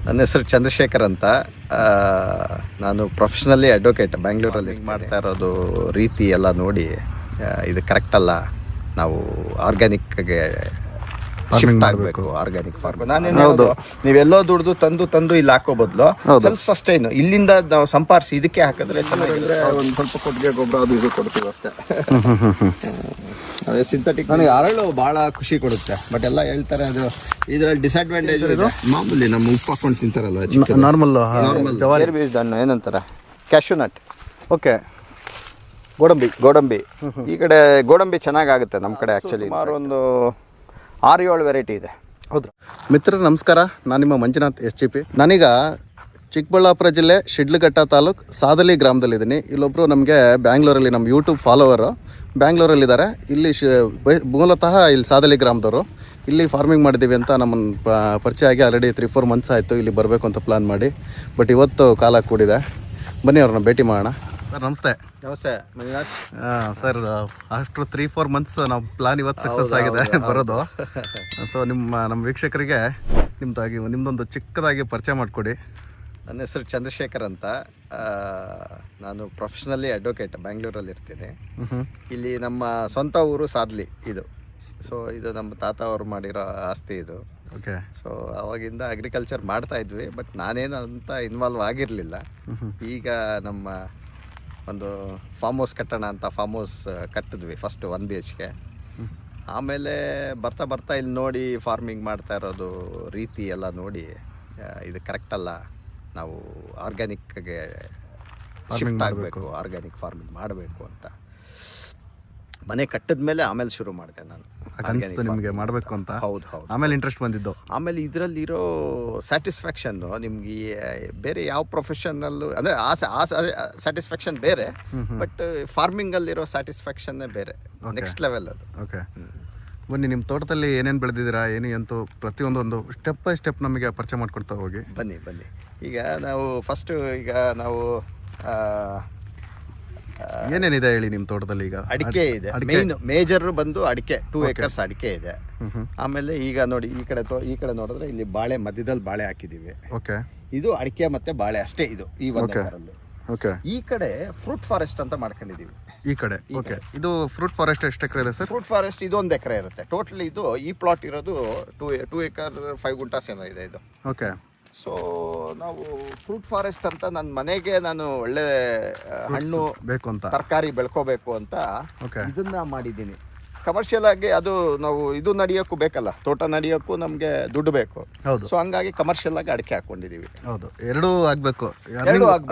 ನನ್ನ ಹೆಸರು ಚಂದ್ರಶೇಖರ್ ಅಂತ. ನಾನು ಪ್ರೊಫೆಷ್ನಲಿ ಅಡ್ವೊಕೇಟ್ ಬ್ಯಾಂಗ್ಳೂರಲ್ಲಿ ಮಾಡ್ತಾ ಇರೋದು ರೀತಿ ಎಲ್ಲ ನೋಡಿ ಇದು ಕರೆಕ್ಟ್ ಅಲ್ಲ, ನಾವು ಆರ್ಗ್ಯಾನಿಕ್ಗೆ ಶಿಫ್ಟ್ ಆಗಬೇಕು, ಆರ್ಗ್ಯಾನಿಕ್ ಫಾರ್ಮ್. ನಾನೇನು ನೀವೆಲ್ಲೋ ದುಡ್ದು ತಂದು ಇಲ್ಲಿ ಹಾಕೋ ಬದಲು ಸೆಲ್ಫ್ ಸಸ್ಟೈನ್ ಇಲ್ಲಿಂದ ನಾವು ಸಂಪಾದಿಸಿ ಇದಕ್ಕೆ ಹಾಕಿದ್ರೆ ಚೆನ್ನಾಗಿದ್ರೆ ಒಂದು ಸ್ವಲ್ಪ ಕೊಟ್ಟಿಗೆ ಗೊಬ್ಬರ ಅದು ಇದು ಕೊಡ್ತೀವಿ ಅಷ್ಟೇ. ಅದೇ ಸಿಂಥೆಟಿಕ್ ನನಗೆ ಅರಳು ಭಾಳ ಖುಷಿ ಕೊಡುತ್ತೆ, ಬಟ್ ಎಲ್ಲ ಹೇಳ್ತಾರೆ ಅದು ಇದರಲ್ಲಿ ಡಿಸ್ಅಡ್ವಾಂಟೇಜ್ ಇದೆ. ಮಾಮೂಲಿ ನಮ್ಮ ಉಪ್ಪು ಹಾಕೊಂಡು ತಿಂತಾರಲ್ಲ, ನಾರ್ಮಲ್ ಜವಾರಿ ಬೀಜದ ಹಣ್ಣು ಏನಂತಾರೆ, ಕ್ಯಾಶ್ಯೂ ನಟ್. ಓಕೆ, ಗೋಡಂಬಿ ಈ ಕಡೆ ಗೋಡಂಬಿ ಚೆನ್ನಾಗಾಗುತ್ತೆ ನಮ್ಮ ಕಡೆ. ಆ್ಯಕ್ಚುಲಿ ಸುಮಾರು ಒಂದು 6-7 ವೆರೈಟಿ ಇದೆ. ಹೌದು ಮಿತ್ರರು ನಮಸ್ಕಾರ, ನಾನು ನಿಮ್ಮ ಮಂಜುನಾಥ್ SGP. ನಾನೀಗ ಚಿಕ್ಕಬಳ್ಳಾಪುರ ಜಿಲ್ಲೆ ಶಿಡ್ಲಘಟ್ಟ ತಾಲೂಕು ಸಾದಲಿ ಗ್ರಾಮದಲ್ಲಿದ್ದೀನಿ. ಇಲ್ಲೊಬ್ಬರು ನಮಗೆ ಬ್ಯಾಂಗ್ಳೂರಲ್ಲಿ ನಮ್ಮ ಯೂಟ್ಯೂಬ್ ಫಾಲೋವರು ಬ್ಯಾಂಗ್ಳೂರಲ್ಲಿದ್ದಾರೆ. ಇಲ್ಲಿ ಮೂಲತಃ ಇಲ್ಲಿ ಸಾದಲಿ ಗ್ರಾಮದವರು. ಇಲ್ಲಿ ಫಾರ್ಮಿಂಗ್ ಮಾಡಿದ್ದೀವಿ ಅಂತ ನಮ್ಮನ್ನು ಪರಿಚಯ ಆಗಿ ಆಲ್ರೆಡಿ 3-4 ಮಂತ್ಸ್ ಆಯಿತು ಇಲ್ಲಿ ಬರಬೇಕು ಅಂತ ಪ್ಲ್ಯಾನ್ ಮಾಡಿ. ಬಟ್ ಇವತ್ತು ಕಾಲ ಕೂಡಿದೆ, ಬನ್ನಿ ಅವ್ರನ್ನ ಭೇಟಿ ಮಾಡೋಣ. ಸರ್ ನಮಸ್ತೆ. ನಮಸ್ತೆ ಮಂಜುನಾಥ್. ಸರ್ ಆಫ್ಟರ್ 3-4 ಮಂತ್ಸ್ ನಾವು ಪ್ಲಾನ್ ಇವತ್ತು ಸಕ್ಸಸ್ ಆಗಿದೆ ಬರೋದು. ಸೊ ನಮ್ಮ ವೀಕ್ಷಕರಿಗೆ ನಿಮ್ಮದೊಂದು ಚಿಕ್ಕದಾಗಿ ಪರಿಚಯ ಮಾಡಿಕೊಡಿ. ನನ್ನ ಹೆಸರು ಚಂದ್ರಶೇಖರ್ ಅಂತ. ನಾನು ಪ್ರೊಫೆಷ್ನಲಿ ಅಡ್ವೊಕೇಟ್ ಬ್ಯಾಂಗ್ಳೂರಲ್ಲಿ ಇರ್ತೀನಿ. ಇಲ್ಲಿ ನಮ್ಮ ಸ್ವಂತ ಊರು ಸಾದ್ಲಿ ಇದು. ಸೊ ಇದು ನಮ್ಮ ತಾತ ಅವರು ಮಾಡಿರೋ ಆಸ್ತಿ ಇದು. ಓಕೆ. ಸೊ ಅವಾಗಿಂದ ಅಗ್ರಿಕಲ್ಚರ್ ಮಾಡ್ತಾ ಇದ್ವಿ, ಬಟ್ ನಾನೇನು ಅಂತ ಇನ್ವಾಲ್ವ್ ಆಗಿರಲಿಲ್ಲ. ಈಗ ನಮ್ಮ ಒಂದು ಫಾರ್ಮ್ ಹೌಸ್ ಕಟ್ಟೋಣ ಅಂತ ಫಾರ್ಮ್ ಹೌಸ್ ಕಟ್ಟಿದ್ವಿ ಫಸ್ಟ್ 1 BHK. ಆಮೇಲೆ ಬರ್ತಾ ಇಲ್ಲಿ ನೋಡಿ ಫಾರ್ಮಿಂಗ್ ಮಾಡ್ತಾ ಇರೋದು ರೀತಿ ಎಲ್ಲ ನೋಡಿ ಇದು ಕರೆಕ್ಟ್ ಅಲ್ಲ, ನಾವು ಆರ್ಗ್ಯಾನಿಕ್ಗೆ ಶಿಫ್ಟ್ ಆಗಬೇಕು, ಆರ್ಗ್ಯಾನಿಕ್ ಫಾರ್ಮಿಂಗ್ ಮಾಡಬೇಕು ಅಂತ ಮನೆ ಕಟ್ಟಿದ ಮೇಲೆ ಆಮೇಲೆ ಶುರು ಮಾಡಿದೆ ನಾನು. ನಿಮಗೆ ಮಾಡಬೇಕು ಅಂತ? ಹೌದು. ಆಮೇಲೆ ಇಂಟ್ರೆಸ್ಟ್ ಬಂದಿದ್ದು. ಆಮೇಲೆ ಇದರಲ್ಲಿರೋ ಸ್ಯಾಟಿಸ್ಫ್ಯಾಕ್ಷನ್ನು ನಿಮ್ಗೆ ಬೇರೆ ಯಾವ ಪ್ರೊಫೆಷನಲ್ಲು ಅಂದರೆ ಆ ಸ್ಯಾಟಿಸ್ಫ್ಯಾಕ್ಷನ್ ಬೇರೆ, ಬಟ್ ಫಾರ್ಮಿಂಗಲ್ಲಿರೋ ಸ್ಯಾಟಿಸ್ಫ್ಯಾಕ್ಷನ್ನೇ ಬೇರೆ, ನೆಕ್ಸ್ಟ್ ಲೆವೆಲ್ ಅದು. ಓಕೆ, ಬನ್ನಿ ನಿಮ್ಮ ತೋಟದಲ್ಲಿ ಏನೇನು ಬೆಳೆದಿದ್ದೀರಾ ಅಂತೂ ಪ್ರತಿಯೊಂದು ಸ್ಟೆಪ್ ಬೈ ಸ್ಟೆಪ್ ನಮಗೆ ಪರಿಚಯ ಮಾಡ್ಕೊಡ್ತಾ ಹೋಗಿ. ಬನ್ನಿ. ಈಗ ನಾವು ಫಸ್ಟು ಏನೇನಿದೆ ಹೇಳಿ ನಿಮ್ಮ ತೋಟದಲ್ಲಿ? ಈಗ ಅಡಿಕೆ ಇದೆ, ಮೇಜರ್ ಬಂದು ಅಡಿಕೆ 2 acres ಅಡಿಕೆ ಇದೆ. ಆಮೇಲೆ ಈಗ ನೋಡಿ ಈ ಕಡೆ ನೋಡಿದ್ರೆ ಇಲ್ಲಿ ಬಾಳೆ, ಮಧ್ಯದಲ್ಲಿ ಬಾಳೆ ಹಾಕಿದೀವಿ. ಓಕೆ, ಇದು ಅಡಿಕೆ ಮತ್ತೆ ಬಾಳೆ ಅಷ್ಟೇ ಇದು ಈ ಒಂದು. ಓಕೆ, ಈ ಕಡೆ ಫ್ರೂಟ್ ಫಾರೆಸ್ಟ್ ಅಂತ ಮಾಡ್ಕೊಂಡಿದೀವಿ. ಈ ಕಡೆ ಓಕೆ. ಇದು ಫ್ರೂಟ್ ಫಾರೆಸ್ಟ್ ಎಷ್ಟು ಎಕರೆ ಇದೆ ಸರ್? ಫ್ರೂಟ್ ಫಾರೆಸ್ಟ್ ಇದು 1 ಎಕರೆ ಇರುತ್ತೆ ಟೋಟಲ್. ಇದು ಈ ಪ್ಲಾಟ್ ಇರೋದು 2 acre 5 ಗುಂಟಾಸ್ ಏನೋ ಇದೆ ಇದು. ಓಕೆ. ಸೊ ನಾವು ಫ್ರೂಟ್ ಫಾರೆಸ್ಟ್ ಅಂತ ನನ್ನ ಮನೆಗೆ ನಾನು ಒಳ್ಳೆ ಹಣ್ಣು ಬೇಕು ಅಂತ, ತರಕಾರಿ ಬೆಳ್ಕೋಬೇಕು ಅಂತ ಇದನ್ನ ಮಾಡಿದ್ದೀನಿ. ಕಮರ್ಷಿಯಲ್ ಆಗಿ ಅದು ನಾವು ಇದು ನಡೆಯೋಕ್ಕೂ ಬೇಕಲ್ಲ, ತೋಟ ನಡೆಯೋಕ್ಕೂ ನಮಗೆ ದುಡ್ಡು ಬೇಕು. ಹೌದು. ಸೊ ಹಂಗಾಗಿ ಕಮರ್ಷಿಯಲ್ ಆಗಿ ಅಡಿಕೆ ಹಾಕೊಂಡಿದೀವಿ. ಹೌದು, ಎರಡೂ ಆಗ್ಬೇಕು,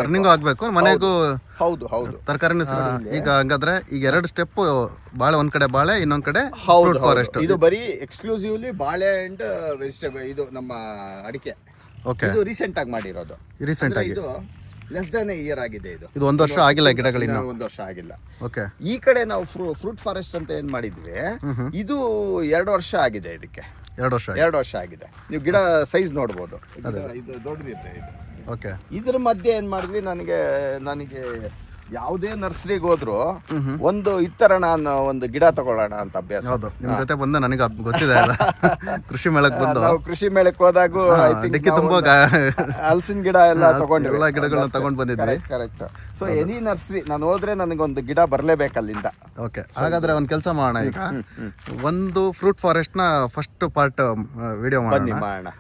ಅರ್ನಿಂಗು ಆಗ್ಬೇಕು, ಮನೆಗೂ. ಹೌದು ತರಕಾರಿನೂ. ಈಗ ಹಂಗಾದ್ರೆ ಈಗ 2 ಸ್ಟೆಪ್, ಬಾಳೆ ಒಂದ್ ಕಡೆ, ಬಾಳೆ ಇನ್ನೊಂದ್ ಕಡೆ ಫ್ರೂಟ್ ಫಾರೆಸ್ಟ್. ಇದು ಬರೀ ಎಕ್ಸ್ಕ್ಲೂಸಿವ್ಲಿ ಬಾಳೆ ಅಂಡ್ ವೆಜಿಟೇಬಲ್. ಇದು ನಮ್ಮ ಅಡಿಕೆ. ಓಕೆ. ಇದು ರೀಸೆಂಟ್ ಆಗಿ ಮಾಡಿರೋದು. ರೀಸೆಂಟ್ ಆಗಿ ಇದು ಲೆಸ್ ದನ್ ಇಯರ್ ಆಗಿದೆ. ಇದು 1 ವರ್ಷ ಆಗಿಲ್ಲ, ಗಿಡಗಳಿಂದ 1 ವರ್ಷ ಆಗಿಲ್ಲ. ಓಕೆ. ಈ ಕಡೆ ನಾವು ಫ್ರೂಟ್ ಫಾರೆಸ್ಟ್ ಅಂತ ಏನ್ ಮಾಡಿದ್ವಿ, ಇದು 2 ವರ್ಷ ಆಗಿದೆ. ಇದಕ್ಕೆ 2 ವರ್ಷ ಆಗಿದೆ. ನೀವು ಗಿಡ ಸೈಜ್ ನೋಡ್ಬೋದು, ಇದು ದೊಡ್ಡದಿದೆ ಇದು. ಓಕೆ. ಇದ್ರ ಮಧ್ಯೆ ಏನ್ ಮಾಡಿದ್ವಿ, ನನಗೆ ಯಾವುದೇ ನರ್ಸರಿಗೆ ಹೋದ್ರು ಒಂದು ಇತ್ತರ ನಾನು ಒಂದು ಗಿಡ ತಗೊಳ್ಳೋಣ ಅಂತ ಅಭ್ಯಾಸ. ಹೌದು, ನಿಮ್ ಜೊತೆ ಬಂದ ನನಗೆ ಗೊತ್ತಿದೆ. ಕೃಷಿ ಮೇಳಕ್ಕೆ ಬಂದು ನಾವು ಕೃಷಿ ಮೇಳಕ್ಕೆ ಹೋದಾಗ ಹಲಸಿನ ಗಿಡ ಎಲ್ಲ ತಗೊಂಡು, ಎಲ್ಲ ಗಿಡಗಳನ್ನ ತಗೊಂಡ್ ಬಂದಿದ್ವಿ. ಕರೆಕ್ಟ್. ಸೊ ಎನಿ ನರ್ಸರಿ ನಾನು ಹೋದ್ರೆ ನನಗೊಂದು ಗಿಡ ಬರ್ಲೇಬೇಕು ಅಲ್ಲಿಂದ. ಓಕೆ, ಹಾಗಾದ್ರೆ ಒಂದ್ ಕೆಲಸ ಮಾಡೋಣ. ಈಗ ಒಂದು ಫ್ರೂಟ್ ಫಾರೆಸ್ಟ್ ನ ಫಸ್ಟ್ ಪಾರ್ಟ್ ವಿಡಿಯೋ ಮಾಡೋಣ,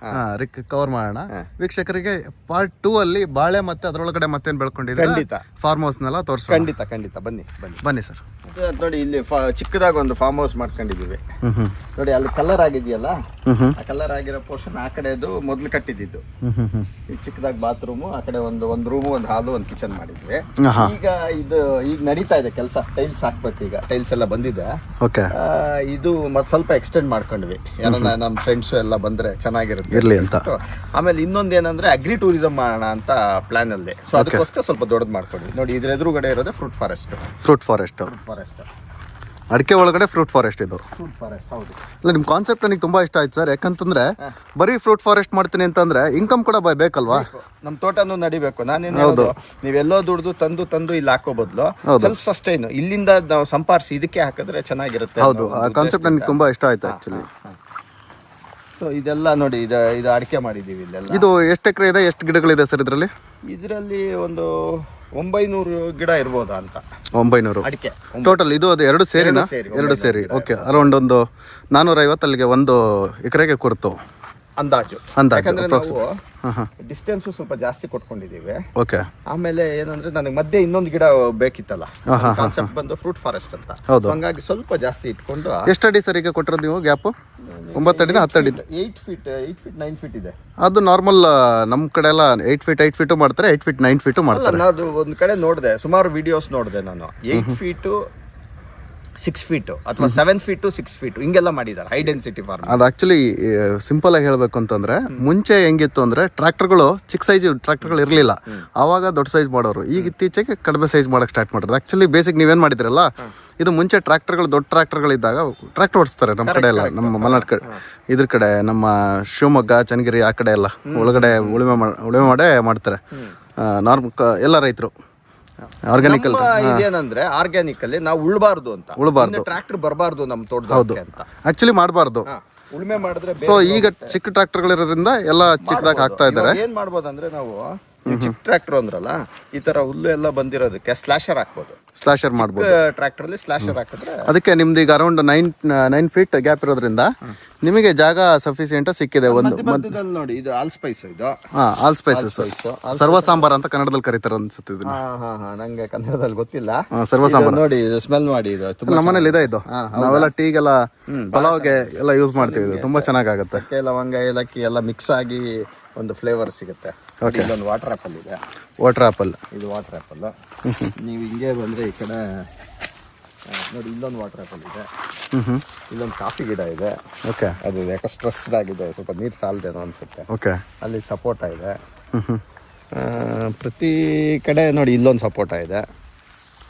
ಕವರ್ ಮಾಡೋಣ. ವೀಕ್ಷಕರಿಗೆ ಪಾರ್ಟ್ 2 ಅಲ್ಲಿ ಬಾಳೆ ಮತ್ತೆ ಅದರೊಳಗಡೆ ಮತ್ತೇನ್ ಬೆಳ್ಕೊಂಡಿದ್ದೀವಿ, ಫಾರ್ಮ್ ಹೌಸ್ ನೆಲ್ಲ ತೋರಿಸೋಣ. ಖಂಡಿತ ಬನ್ನಿ ಸರ್. ನೋಡಿ ಇಲ್ಲಿ ಚಿಕ್ಕದಾಗಿ ಒಂದು ಫಾರ್ಮ್ ಹೌಸ್ ಮಾಡ್ಕೊಂಡಿದೀವಿ. ನೋಡಿ ಅಲ್ಲಿ ಕಲರ್ ಆಗಿದೆಯಲ್ಲ, ಆ ಕಲರ್ ಆಗಿರೋ ಪೋರ್ಷನ್ ಆ ಕಡೆದು ಮೊದ್ಲು ಕಟ್ಟಿದ್ದು. ಚಿಕ್ಕದಾಗಿ ಬಾತ್ರೂಮ್, ಆ ಕಡೆ ಒಂದು ರೂಮು, ಒಂದು ಹಾಲು, ಒಂದು ಕಿಚನ್ ಮಾಡಿದ್ವಿ. ಈಗ ನಡೀತಾ ಇದೆ ಕೆಲಸ. ಟೈಲ್ಸ್ ಹಾಕ್ಬೇಕು, ಈಗ ಟೈಲ್ಸ್ ಎಲ್ಲ ಬಂದಿದೆ. ಇದು ಮತ್ತೆ ಸ್ವಲ್ಪ ಎಕ್ಸ್ಟೆಂಡ್ ಮಾಡ್ಕೊಂಡ್ವಿ, ಯಾರನ್ನ ನಮ್ಮ ಫ್ರೆಂಡ್ಸ್ ಎಲ್ಲ ಬಂದ್ರೆ ಚೆನ್ನಾಗಿರುತ್ತೆ ಇರ್ಲಿ ಅಂತ. ಆಮೇಲೆ ಇನ್ನೊಂದು ಏನಂದ್ರೆ ಅಗ್ರಿ ಟೂರಿಸಂ ಮಾಡೋಣ ಅಂತ ಪ್ಲಾನ್ ಅಲ್ಲಿ. ಸೊ ಅದಕ್ಕೋಸ್ಕರ ಸ್ವಲ್ಪ ದೊಡ್ಡದು ಮಾಡ್ಕೊಂಡ್ವಿ. ನೋಡಿ ಇದ್ರ ಎದುರುಗಡೆ ಇರೋದೇ ಫ್ರೂಟ್ ಫಾರೆಸ್ಟ್. ಅಡಿಕೆ ಒಳಗಡೆ ಫ್ರೂಟ್ ಫಾರೆಸ್ಟ್. ಇದು ಫ್ರೂಟ್ ಫಾರೆಸ್ಟ್. ಹೌದು. ಇಲ್ಲ, ನಿಮ್ಮ ಕಾನ್ಸೆಪ್ಟ್ ನನಗೆ ತುಂಬಾ ಇಷ್ಟ ಆಯ್ತು ಸರ್. ಯಾಕಂತಂದ್ರೆ ಬರೀ ಫ್ರೂಟ್ ಫಾರೆಸ್ಟ್ ಮಾಡ್ತೀನಿ ಅಂತಂದ್ರೆ ಇನ್ಕಮ್ ಕೂಡ ಬೇಕಲ್ವಾ, ನಮ್ಮ ತೋಟನೂ ನಡಿಬೇಕು. ನಾನೇನು ನೀವೆಲ್ಲೋ ದುಡ್ದು ತಂದು ಇಲ್ಲಿ ಹಾಕೋ ಬದಲು ಸೆಲ್ಫ್ ಸಸ್ಟೈನ್ ಇಲ್ಲಿಂದ ನಾವು ಸಂಪಾದಿಸಿ ಇದಕ್ಕೆ ಹಾಕಿದ್ರೆ ಚೆನ್ನಾಗಿರುತ್ತೆ. ಹೌದು, ಆ ಕಾನ್ಸೆಪ್ಟ್ ನನಗೆ ತುಂಬಾ ಇಷ್ಟ ಆಯ್ತು ಆಕ್ಚುಲಿ. ಸೊ ಇದೆಲ್ಲ ನೋಡಿ ಇದು ಅಡಿಕೆ ಮಾಡಿದ್ದೀವಿ ಇಲ್ಲೆಲ್ಲ. ಇದು ಎಷ್ಟು ಎಕರೆ ಇದೆ, ಎಷ್ಟು ಗಿಡಗಳಿದೆ ಸರ್ ಇದರಲ್ಲಿ? ಇದರಲ್ಲಿ ಒಂದು 900 ಗಿಡ ಇರ್ಬೋದಾ ಅಂತ. 900 ಅಡಿಕೆ ಟೋಟಲ್. ಇದು ಅದು ಎರಡು ಸೇರಿನಾ? ಎರಡು ಸೇರಿ. ಓಕೆ, ಅರೌಂಡ್ ಒಂದು 450 ಅಲ್ಲಿಗೆ ಒಂದು ಎಕರೆಗೆ ಕೊಡ್ತು ಅಂದಾಜು. ಯಾಕಂದ್ರೆ ನಾವು ಡಿಸ್ಟೆನ್ಸ್ ಸ್ವಲ್ಪ ಜಾಸ್ತಿ ಕೊಟ್ಕೊಂಡಿದ್ದೀವಿ. ಓಕೆ. ಆಮೇಲೆ ಏನಂದ್ರೆ ನನಗೆ ಮಧ್ಯೆ ಇನ್ನೊಂದು ಗಿಡ ಬೇಕಿತ್ತಲ್ಲ, ಕಾನ್ಸೆಪ್ಟ್ ಬಂದು ಫ್ರೂಟ್ ಫಾರೆಸ್ಟ್ ಅಂತ. ಹಂಗಾಗಿ ಸ್ವಲ್ಪ ಜಾಸ್ತಿ ಇಟ್ಕೊಂಡು. ಎಷ್ಟು ಅಡಿ ಸರ್ ಈಗ ಕೊಟ್ಟಿರೋದು ನೀವು ಗ್ಯಾಪ್? 9 ಅಡಿನ 10 ಅಡಿ? 8 ಫೀಟ್ 9 ಫೀಟ್ ಇದೆ. ಅದು ನಾರ್ಮಲ್ ನಮ್ಮ ಕಡೆ ಎಲ್ಲ 8 ಫೀಟ್ ಮಾಡ್ತಾರೆ, 8 ಫೀಟ್ 9 ಫೀಟ್ ಮಾಡ್ತಾರೆ. ನಾನು ಒಂದು ಕಡೆ ನೋಡಿದೆ, ಸುಮಾರು ವಿಡಿಯೋಸ್ ನೋಡಿದೆ ನಾನು. 8 ಫೀಟು 6 ಫೀಟ್ ಅಥವಾ 7 ಫೀಟ್ 6 ಫೀಟ್ ಹಿಂಗೆಲ್ಲ ಮಾಡಿದ್ದಾರೆ ಹೈ ಡೆನ್ಸಿಟಿ ಫಾರ್ಮ್. ಅದು ಆಕ್ಚುಲಿ ಸಿಂಪಲ್ ಆಗಿ ಹೇಳಬೇಕು ಅಂತಂದ್ರೆ, ಮುಂಚೆ ಹೆಂಗಿತ್ತು ಅಂದ್ರೆ ಟ್ರ್ಯಾಕ್ಟರ್ಗಳು ಚಿಕ್ಕ ಸೈಜ್ ಟ್ರ್ಯಾಕ್ಟರ್ಗಳು ಇರಲಿಲ್ಲ, ಆವಾಗ ದೊಡ್ಡ ಸೈಜ್ ಮಾಡೋರು. ಈಗ ಇತ್ತೀಚೆಗೆ ಕಡಿಮೆ ಸೈಜ್ ಮಾಡಕ್ಕೆ ಸ್ಟಾರ್ಟ್ ಮಾಡೋದು. ಆಕ್ಚುಲಿ ಬೇಸಿಕ್ ನೀವೇನು ಮಾಡಿದ್ರಲ್ಲ, ಇದು ಮುಂಚೆ ಟ್ರ್ಯಾಕ್ಟರ್ಗಳು ದೊಡ್ಡ ಟ್ರ್ಯಾಕ್ಟರ್ಗಳಿದ್ದಾಗ ಟ್ರ್ಯಾಕ್ಟರ್ ಓಡಿಸ್ತಾರೆ ನಮ್ಮ ಕಡೆ ಎಲ್ಲ, ನಮ್ಮ ಮಲೆನಾಡು ಕಡೆ, ಇದ್ರ ಕಡೆ ನಮ್ಮ ಶಿವಮೊಗ್ಗ, ಚನ್ನಗಿರಿ ಆ ಕಡೆ ಎಲ್ಲ ಒಳಗಡೆ ಉಳುಮೆ ಮಾಡೇ ಮಾಡ್ತಾರೆ ಎಲ್ಲ ರೈತರು. ಆರ್ಗ್ಯಾನಿಕಲ್ ಇದೇನಂದ್ರೆ ಆರ್ಗ್ಯಾನಿಕ್ ಅಲ್ಲಿ ನಾವು ಉಳ್ಬಾರ್ದು ಅಂತ, ಟ್ರ್ಯಾಕ್ಟರ್ ಬರಬಾರ್ದು ನಮ್ಮ ತೋಟದಲ್ಲಿ ಅಂತ ಆಕ್ಚುಲಿ ಮಾಡಬಾರ್ದು. ಉಳುಮೆ ಮಾಡಿದ್ರೆ ಸೊ ಈಗ ಚಿಕ್ಕ ಟ್ರ್ಯಾಕ್ಟರ್ಗಳಿರೋದ್ರಿಂದ ಎಲ್ಲ ಚಿಕ್ಕದಾಗಿ ಹಾಕ್ತಾ ಇದ್ದಾರೆ. ಏನ್ ಮಾಡ್ಬೋದಂದ್ರೆ ನಾವು ಚಿಕ್ಕ ಟ್ರ್ಯಾಕ್ಟರ್ ಅಂದ್ರಲ್ಲ, ಈ ತರ ಹುಲ್ಲು ಎಲ್ಲ ಬಂದಿರೋದಕ್ಕೆ ಸ್ಲಾಶರ್ ಹಾಕ್ಬೋದು. ಸ್ಲಾಶರ್ ಮಾಡ್ಬೋದು ಟ್ರ್ಯಾಕ್ಟರ್ ಅಲ್ಲಿ ಸ್ಲಾಶರ್ ಹಾಕಿದ್ರೆ. ಅದಕ್ಕೆ ನಿಮ್ದು ಈಗ ಅರೌಂಡ್ 9 ಫೀಟ್ ಗ್ಯಾಪ್ ಇರೋದ್ರಿಂದ ನಿಮಗೆ ಜಾಗ ಸಫಿಸಿಯೆಂಟ್ ಸಿಕ್ಕಿದೆ. ಒಂದು ನೋಡಿ, ಇದು ಆಲ್ ಸ್ಪೈಸ್, ಇದು ಆಲ್ ಸ್ಪೈಸಸ್, ಸರ್ವ ಸಾಂಬಾರ್ ಅಂತ ಕನ್ನಡದಲ್ಲಿ ಕರೀತಾರೆ ಅನ್ಸುತ್ತೆ ಇದನ್ನ. ನಂಗೆ ಕನ್ನಡದಲ್ಲಿ ಗೊತ್ತಿಲ್ಲ. ಸರ್ವ ಸಾಂಬಾರ್ ನೋಡಿ, ಸ್ಮೆಲ್ ಮಾಡಿ, ಇದು ನಮ್ಮನೇಲಿ ಇದೆ. ಇದು ನಾವೆಲ್ಲ ಟೀಗೆಲ್ಲ ಪಲಾವ್ಗೆ ಎಲ್ಲ ಯೂಸ್ ಮಾಡ್ತೀವಿ. ಇದು ತುಂಬಾ ಚೆನ್ನಾಗುತ್ತೆ. ಚಕ್ಕೆ, ಲವಂಗ, ಏಲಕ್ಕಿ ಎಲ್ಲ ಮಿಕ್ಸ್ ಆಗಿ ಒಂದು ಫ್ಲೇವರ್ ಸಿಗುತ್ತೆ. ಇಲ್ಲೊಂದು ವಾಟರ್ ಆಪಲ್ ಇದೆ. ವಾಟರ್ ಆಪಲ್, ಇದು ವಾಟರ್ ಆಪಲ್. ನೀವು ಹಿಂಗೆ ಬಂದ್ರೆ ಈ ಕಡೆ ನೋಡಿ, ಇಲ್ಲೊಂದು ವಾಟರ್ ಆಪಲ್ ಇದೆ. ಇಲ್ಲೊಂದು ಕಾಫಿ ಗಿಡ ಇದೆ. ಓಕೆ. ಅದು ಯಾಕೆ ಸ್ಟ್ರೆಸ್ಡ್ ಆಗಿದೆ, ಸ್ವಲ್ಪ ನೀರು ಸಾಲದೇನೋ ಅನ್ಸುತ್ತೆ. ಓಕೆ. ಅಲ್ಲಿ ಸಪೋಟ ಇದೆ. ಪ್ರತಿ ಕಡೆ ನೋಡಿ, ಇಲ್ಲೊಂದು ಸಪೋಟ ಇದೆ.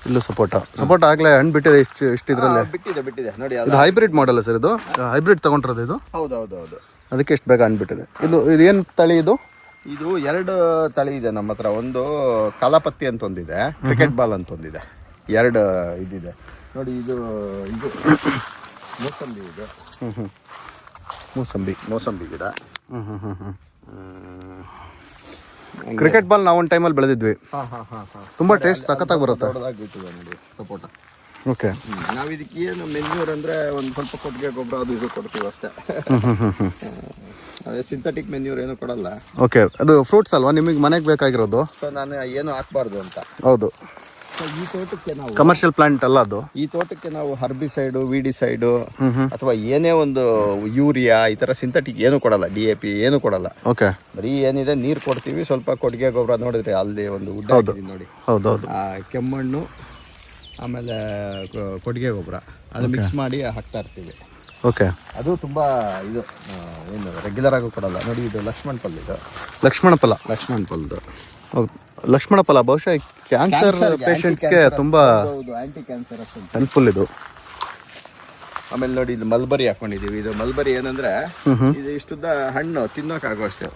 ಇಲ್ಲೂ ಸಪೋಟ ಆಗ್ಲೇ ಹಣ್ಣು ಬಿಟ್ಟಿದೆ. ಇಷ್ಟಿದ್ರಲ್ಲೇ ಬಿಟ್ಟಿದೆ ನೋಡಿ. ಇದು ಹೈಬ್ರಿಡ್ ಮಾಡಲ್ ಸರ್? ಇದು ಹೈಬ್ರಿಡ್ ತಗೊಂಡಿರೋದು ಇದು? ಹೌದು. ಅದಕ್ಕೆ ಎಷ್ಟು ಬೇಗ ಹಣ್ಣು ಬಿಟ್ಟಿದೆ. ಇದೇನು ತಳಿ ಇದು? ಇದು 2 ತಳಿ ಇದೆ ನಮ್ಮ ಹತ್ರ. ಒಂದು ಕಾಲಾಪತ್ತಿ ಅಂತ ಒಂದಿದೆ, ಕ್ರಿಕೆಟ್ ಬಾಲ್ ಅಂತ ಒಂದಿದೆ. 2 ಇದಿದೆ ನೋಡಿ. ಇದು ಮೋಸಂಬಿ ಇದೆ. ಮೋಸಂಬಿ ಗಿಡ. ಕ್ರಿಕೆಟ್ ಬಾಲ್ ನಾವು ಒಂದು ಟೈಮಲ್ಲಿ ಬೆಳೆದಿದ್ವಿ. ತುಂಬಾ ಟೇಸ್ಟ್ ಸಖತ್ತಾಗಿ ಬರುತ್ತೆ. ನೋಡಿ ಸಪೋಟ. ಓಕೆ. ನಾವು ಇದಕ್ಕೆ ಏನು ಮೆನ್ಯೂರ್ ಅಂದ್ರೆ ಒಂದು ಸ್ವಲ್ಪ ಕೊಟ್ಟಿಗೆ ಗೊಬ್ಬರ ಅದು ಇದು ಕೊಡ್ತೀವಿ ಅಷ್ಟೇ. ಅದೇ ಸಿಂಥೆಟಿಕ್ ಮೆನ್ಯೂರ್ ಏನು ಕೊಡಲ್ಲ. ಓಕೆ. ಅದು ಫ್ರೂಟ್ಸ್ ಅಲ್ವಾ ನಿಮಗೆ ಮನೆಗೆ ಬೇಕಾಗಿರೋದು? ಸೊ ನಾನು ಏನು ಹಾಕ್ಬಾರ್ದು ಅಂತ. ಹೌದು. ಈ ತೋಟಕ್ಕೆ ನಾವು ಕಮರ್ಷಿಯಲ್ ಪ್ಲಾಂಟ್ ಅಲ್ಲ ಅದು. ಈ ತೋಟಕ್ಕೆ ನಾವು ಹರ್ಬಿಸೈಡು, ವಿಡಿಸೈಡು ಅಥವಾ ಏನೇ ಒಂದು ಯೂರಿಯಾ ಈ ತರ ಸಿಂಥೆಟಿಕ್ ಏನು ಕೊಡಲ್ಲ. DAP ಏನು ಕೊಡಲ್ಲ. ಓಕೆ. ಬರೀ ಏನಿದೆ ನೀರು ಕೊಡ್ತೀವಿ. ಸ್ವಲ್ಪ ಕೊಟ್ಟಿಗೆ ಗೊಬ್ಬರ ನೋಡಿದ್ರೆ ಅಲ್ಲಿ ಒಂದು ಉದ್ದ ನೋಡಿ. ಹೌದೌದು. ಕೆಮ್ಮಣ್ಣು ಆಮೇಲೆ ಕೊಟ್ಟಿಗೆ ಗೊಬ್ಬರ ಅದು ಮಿಕ್ಸ್ ಮಾಡಿ ಹಾಕ್ತಾ ಇರ್ತೀವಿ. ಓಕೆ. ಅದು ತುಂಬಾ ಇದು ಏನು ರೆಗ್ಯುಲರ್ ಆಗಿ ಕೊಡಲ್ಲ ನೋಡಿ. ಇದು ಲಕ್ಷ್ಮಣ ಫಲ. ಇದು ಲಕ್ಷ್ಮಣ ಫಲದ್ದು. ಲಕ್ಷ್ಮಣ ಫಲ ಬಹುಶಃ ಕ್ಯಾನ್ಸರ್ ಪೇಷಂಟ್ಸ್ಗೆ ತುಂಬಾ ಆಂಟಿ ಕ್ಯಾನ್ಸರ್ ಹೆಲ್ಪ್ಫುಲ್ ಇದು. ಆಮೇಲೆ ನೋಡಿ, ಇದು ಮಲ್ಬರಿ ಹಾಕೊಂಡಿದೀವಿ. ಇದು ಮಲ್ಬರಿ ಏನಂದ್ರೆ ಇದು ಇಷ್ಟುದ್ದ ಹಣ್ಣು ತಿನ್ನೋಕೆ ಆಗೋಷ್ಟು